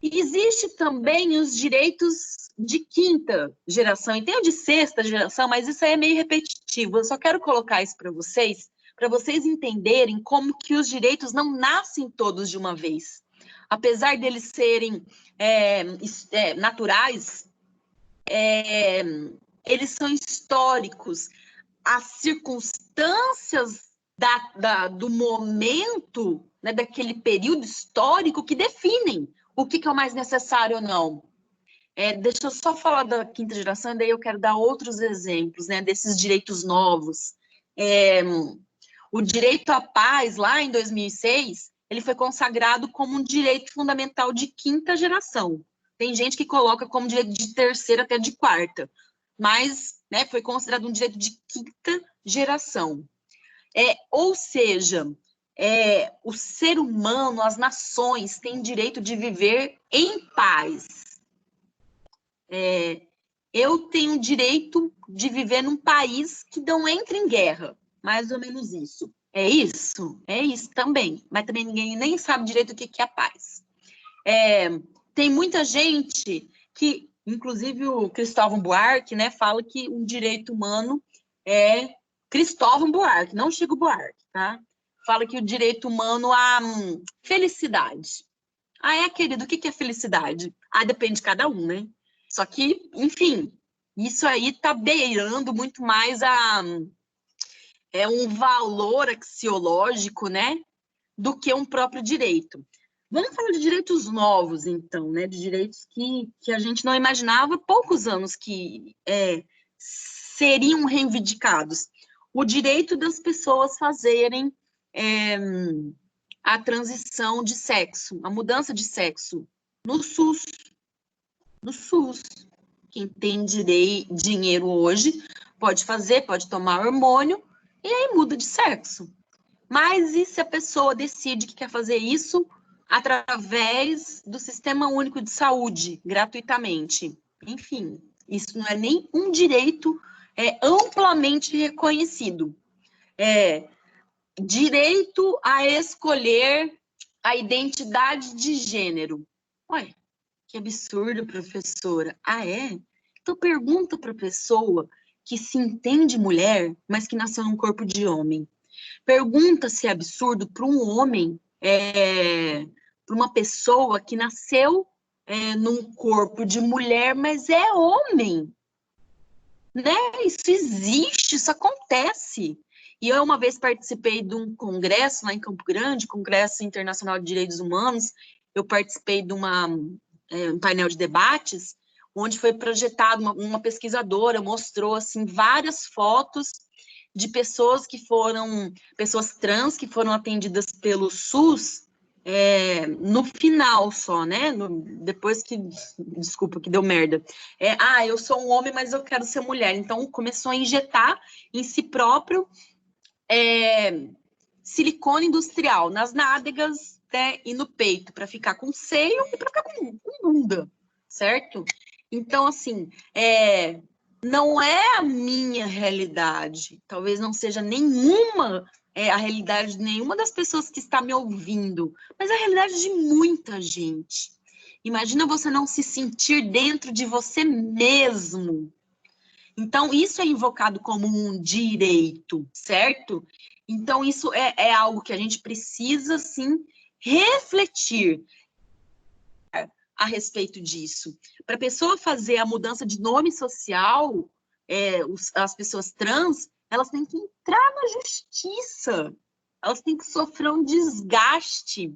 E existe também os direitos de quinta geração, e tem o de sexta geração, mas isso aí é meio repetitivo. Eu só quero colocar isso para vocês entenderem como que os direitos não nascem todos de uma vez. Apesar deles serem naturais, eles são históricos. As circunstâncias do momento, né, daquele período histórico que definem o que é o mais necessário ou não. Deixa eu só falar da quinta geração, daí eu quero dar outros exemplos, né, desses direitos novos. O direito à paz, lá em 2006, ele foi consagrado como um direito fundamental de quinta geração. Tem gente que coloca como direito de terceira até de quarta, mas, né, foi considerado um direito de quinta geração. Ou seja, o ser humano, as nações, têm direito de viver em paz. Eu tenho direito de viver num país que não entre em guerra, mais ou menos isso. É isso também, mas também ninguém nem sabe direito o que é a paz. Tem muita gente que, inclusive o Cristóvão Buarque, né, fala que um direito humano é Cristóvão Buarque, não Chico Buarque, tá? Fala que o direito humano é felicidade. Querido, o que é felicidade? Depende de cada um, né? Só que, enfim, isso aí tá beirando muito mais um valor axiológico, né, do que um próprio direito. Vamos falar de direitos novos, então, né, de direitos que a gente não imaginava há poucos anos que seriam reivindicados. O direito das pessoas fazerem a transição de sexo, a mudança de sexo no SUS. No SUS. Quem tem dinheiro hoje pode fazer, pode tomar hormônio, e aí muda de sexo. Mas e se a pessoa decide que quer fazer isso através do Sistema Único de Saúde, gratuitamente? Enfim, isso não é nem um direito amplamente reconhecido. Direito a escolher a identidade de gênero. Ué, que absurdo, professora. Então pergunta para a pessoa que se entende mulher, mas que nasceu num corpo de homem. Pergunta se é absurdo para um homem, para uma pessoa que nasceu num corpo de mulher, mas é homem. Né? Isso existe, isso acontece. E eu uma vez participei de um congresso lá em Campo Grande, Congresso Internacional de Direitos Humanos. Eu participei de um painel de debates, onde foi projetado, uma pesquisadora mostrou assim, várias fotos de pessoas pessoas trans que foram atendidas pelo SUS no final só, né? Depois desculpa, que deu merda. Eu sou um homem, mas eu quero ser mulher. Então, começou a injetar em si próprio silicone industrial nas nádegas, né, e no peito, para ficar com seio e para ficar com bunda, certo? Então, assim, não é a minha realidade, talvez não seja a realidade de nenhuma das pessoas que está me ouvindo, mas é a realidade de muita gente. Imagina você não se sentir dentro de você mesmo. Então, isso é invocado como um direito, certo? Então, isso é algo que a gente precisa, sim, refletir a respeito disso. Para a pessoa fazer a mudança de nome social, as pessoas trans, elas têm que entrar na justiça, elas têm que sofrer um desgaste,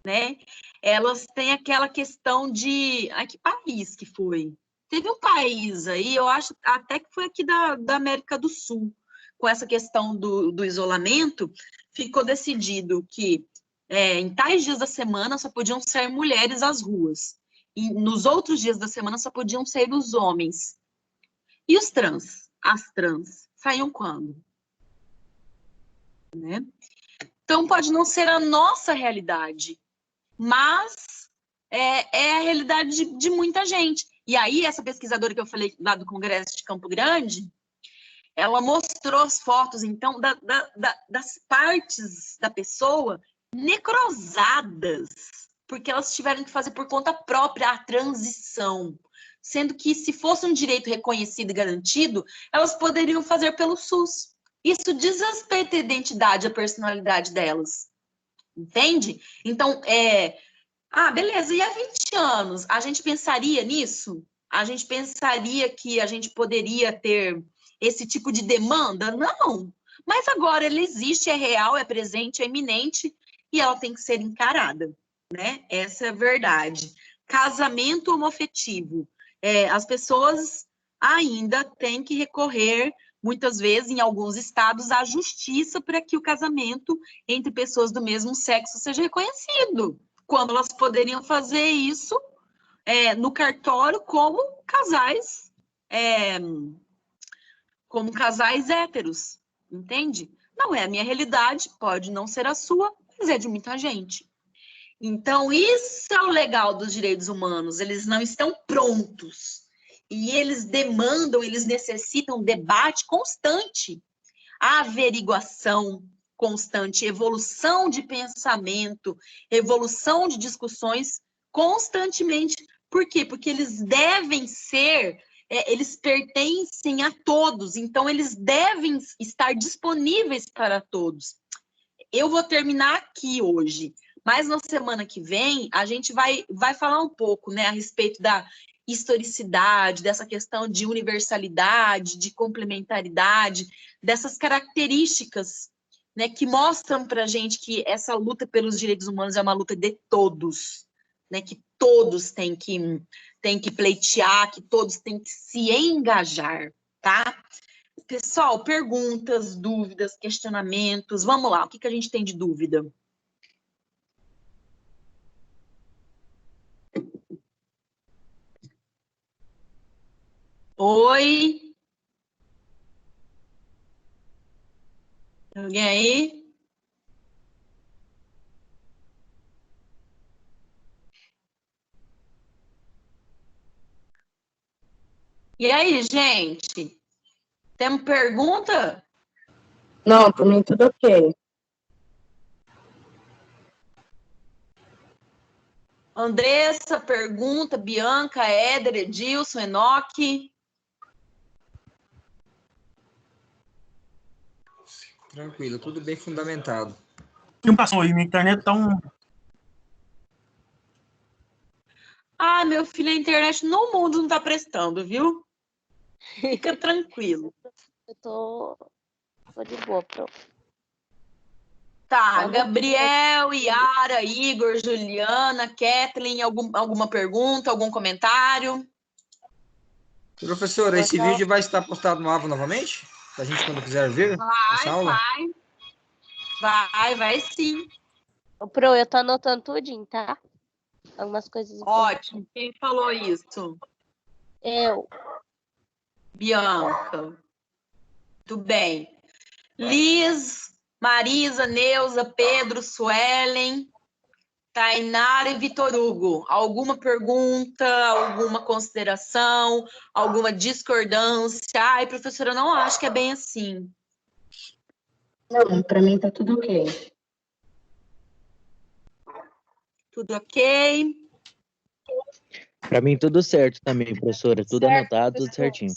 né? Elas têm aquela questão de... que país que foi? Teve um país aí, eu acho até que foi aqui da América do Sul, com essa questão do isolamento, ficou decidido que em tais dias da semana só podiam sair mulheres às ruas. E nos outros dias da semana só podiam sair os homens. E os trans? As trans saíam quando? Né? Então, pode não ser a nossa realidade, mas é a realidade de muita gente. E aí, essa pesquisadora que eu falei lá do Congresso de Campo Grande, ela mostrou as fotos, então, das partes da pessoa necrosadas, porque elas tiveram que fazer por conta própria a transição. Sendo que, se fosse um direito reconhecido e garantido, elas poderiam fazer pelo SUS. Isso diz respeito à identidade, à personalidade delas. Entende? Então, beleza, e há 20 anos, a gente pensaria nisso? A gente pensaria que a gente poderia ter esse tipo de demanda? Não. Mas agora ela existe, é real, é presente, é iminente, e ela tem que ser encarada, né? Essa é a verdade. Casamento homoafetivo. As pessoas ainda têm que recorrer, muitas vezes, em alguns estados, à justiça para que o casamento entre pessoas do mesmo sexo seja reconhecido, quando elas poderiam fazer isso no cartório como casais héteros, entende? Não é a minha realidade, pode não ser a sua, mas é de muita gente. Então, isso é o legal dos direitos humanos, eles não estão prontos. E eles demandam, eles necessitam debate constante, averiguação constante, evolução de pensamento, evolução de discussões constantemente. Por quê? Porque eles devem ser, eles pertencem a todos, então eles devem estar disponíveis para todos. Eu vou terminar aqui hoje, mas na semana que vem a gente vai falar um pouco, né, a respeito da historicidade, dessa questão de universalidade, de complementaridade, dessas características, né, que mostram para a gente que essa luta pelos direitos humanos é uma luta de todos, né, que todos têm que pleitear, que todos têm que se engajar, tá? Pessoal, perguntas, dúvidas, questionamentos, vamos lá, o que a gente tem de dúvida? Oi? Alguém aí? E aí, gente? Temos pergunta? Não, por mim tudo ok. Andressa, pergunta, Bianca, Éder, Edilson, Enoque. Tranquilo, tudo bem fundamentado. Não passou aí, minha internet tá um. Ah, meu filho, a internet no mundo não tá prestando, viu? Fica tranquilo. Eu tô de boa, pronto. Tá, Gabriel, Yara, Igor, Juliana, Kathleen, alguma pergunta, algum comentário? Professora, esse vídeo vai estar postado no AVO novamente? Pra gente, quando quiser ver essa aula? Vai sim. Ô, Pro, eu tô anotando tudinho, tá? Algumas coisas. Ótimo. Quem falou isso? Eu. Bianca. Muito bem. Liz, Marisa, Neuza, Pedro, Suelen, Tainara e Vitor Hugo. Alguma pergunta, alguma consideração, alguma discordância? Ai, professora, eu não acho que é bem assim. Não, para mim tá tudo ok. Tudo ok? Para mim, tudo certo também, professora. Tudo anotado, tudo certinho.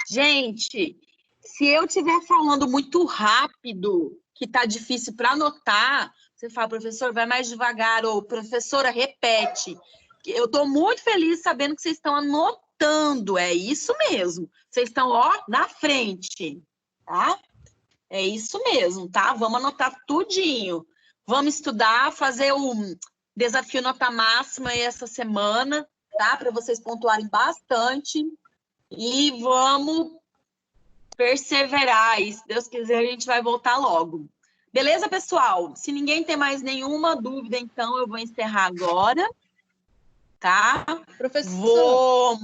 Gente, se eu estiver falando muito rápido, que tá difícil para anotar, você fala, professor, vai mais devagar, ou professora, repete. Eu estou muito feliz sabendo que vocês estão anotando, é isso mesmo. Vocês estão, ó, na frente, tá? É isso mesmo, tá? Vamos anotar tudinho. Vamos estudar, fazer o desafio nota máxima aí essa semana, tá? Para vocês pontuarem bastante. E vamos perseverar. E se Deus quiser, a gente vai voltar logo. Beleza, pessoal? Se ninguém tem mais nenhuma dúvida, então eu vou encerrar agora, tá? Professor. Vou...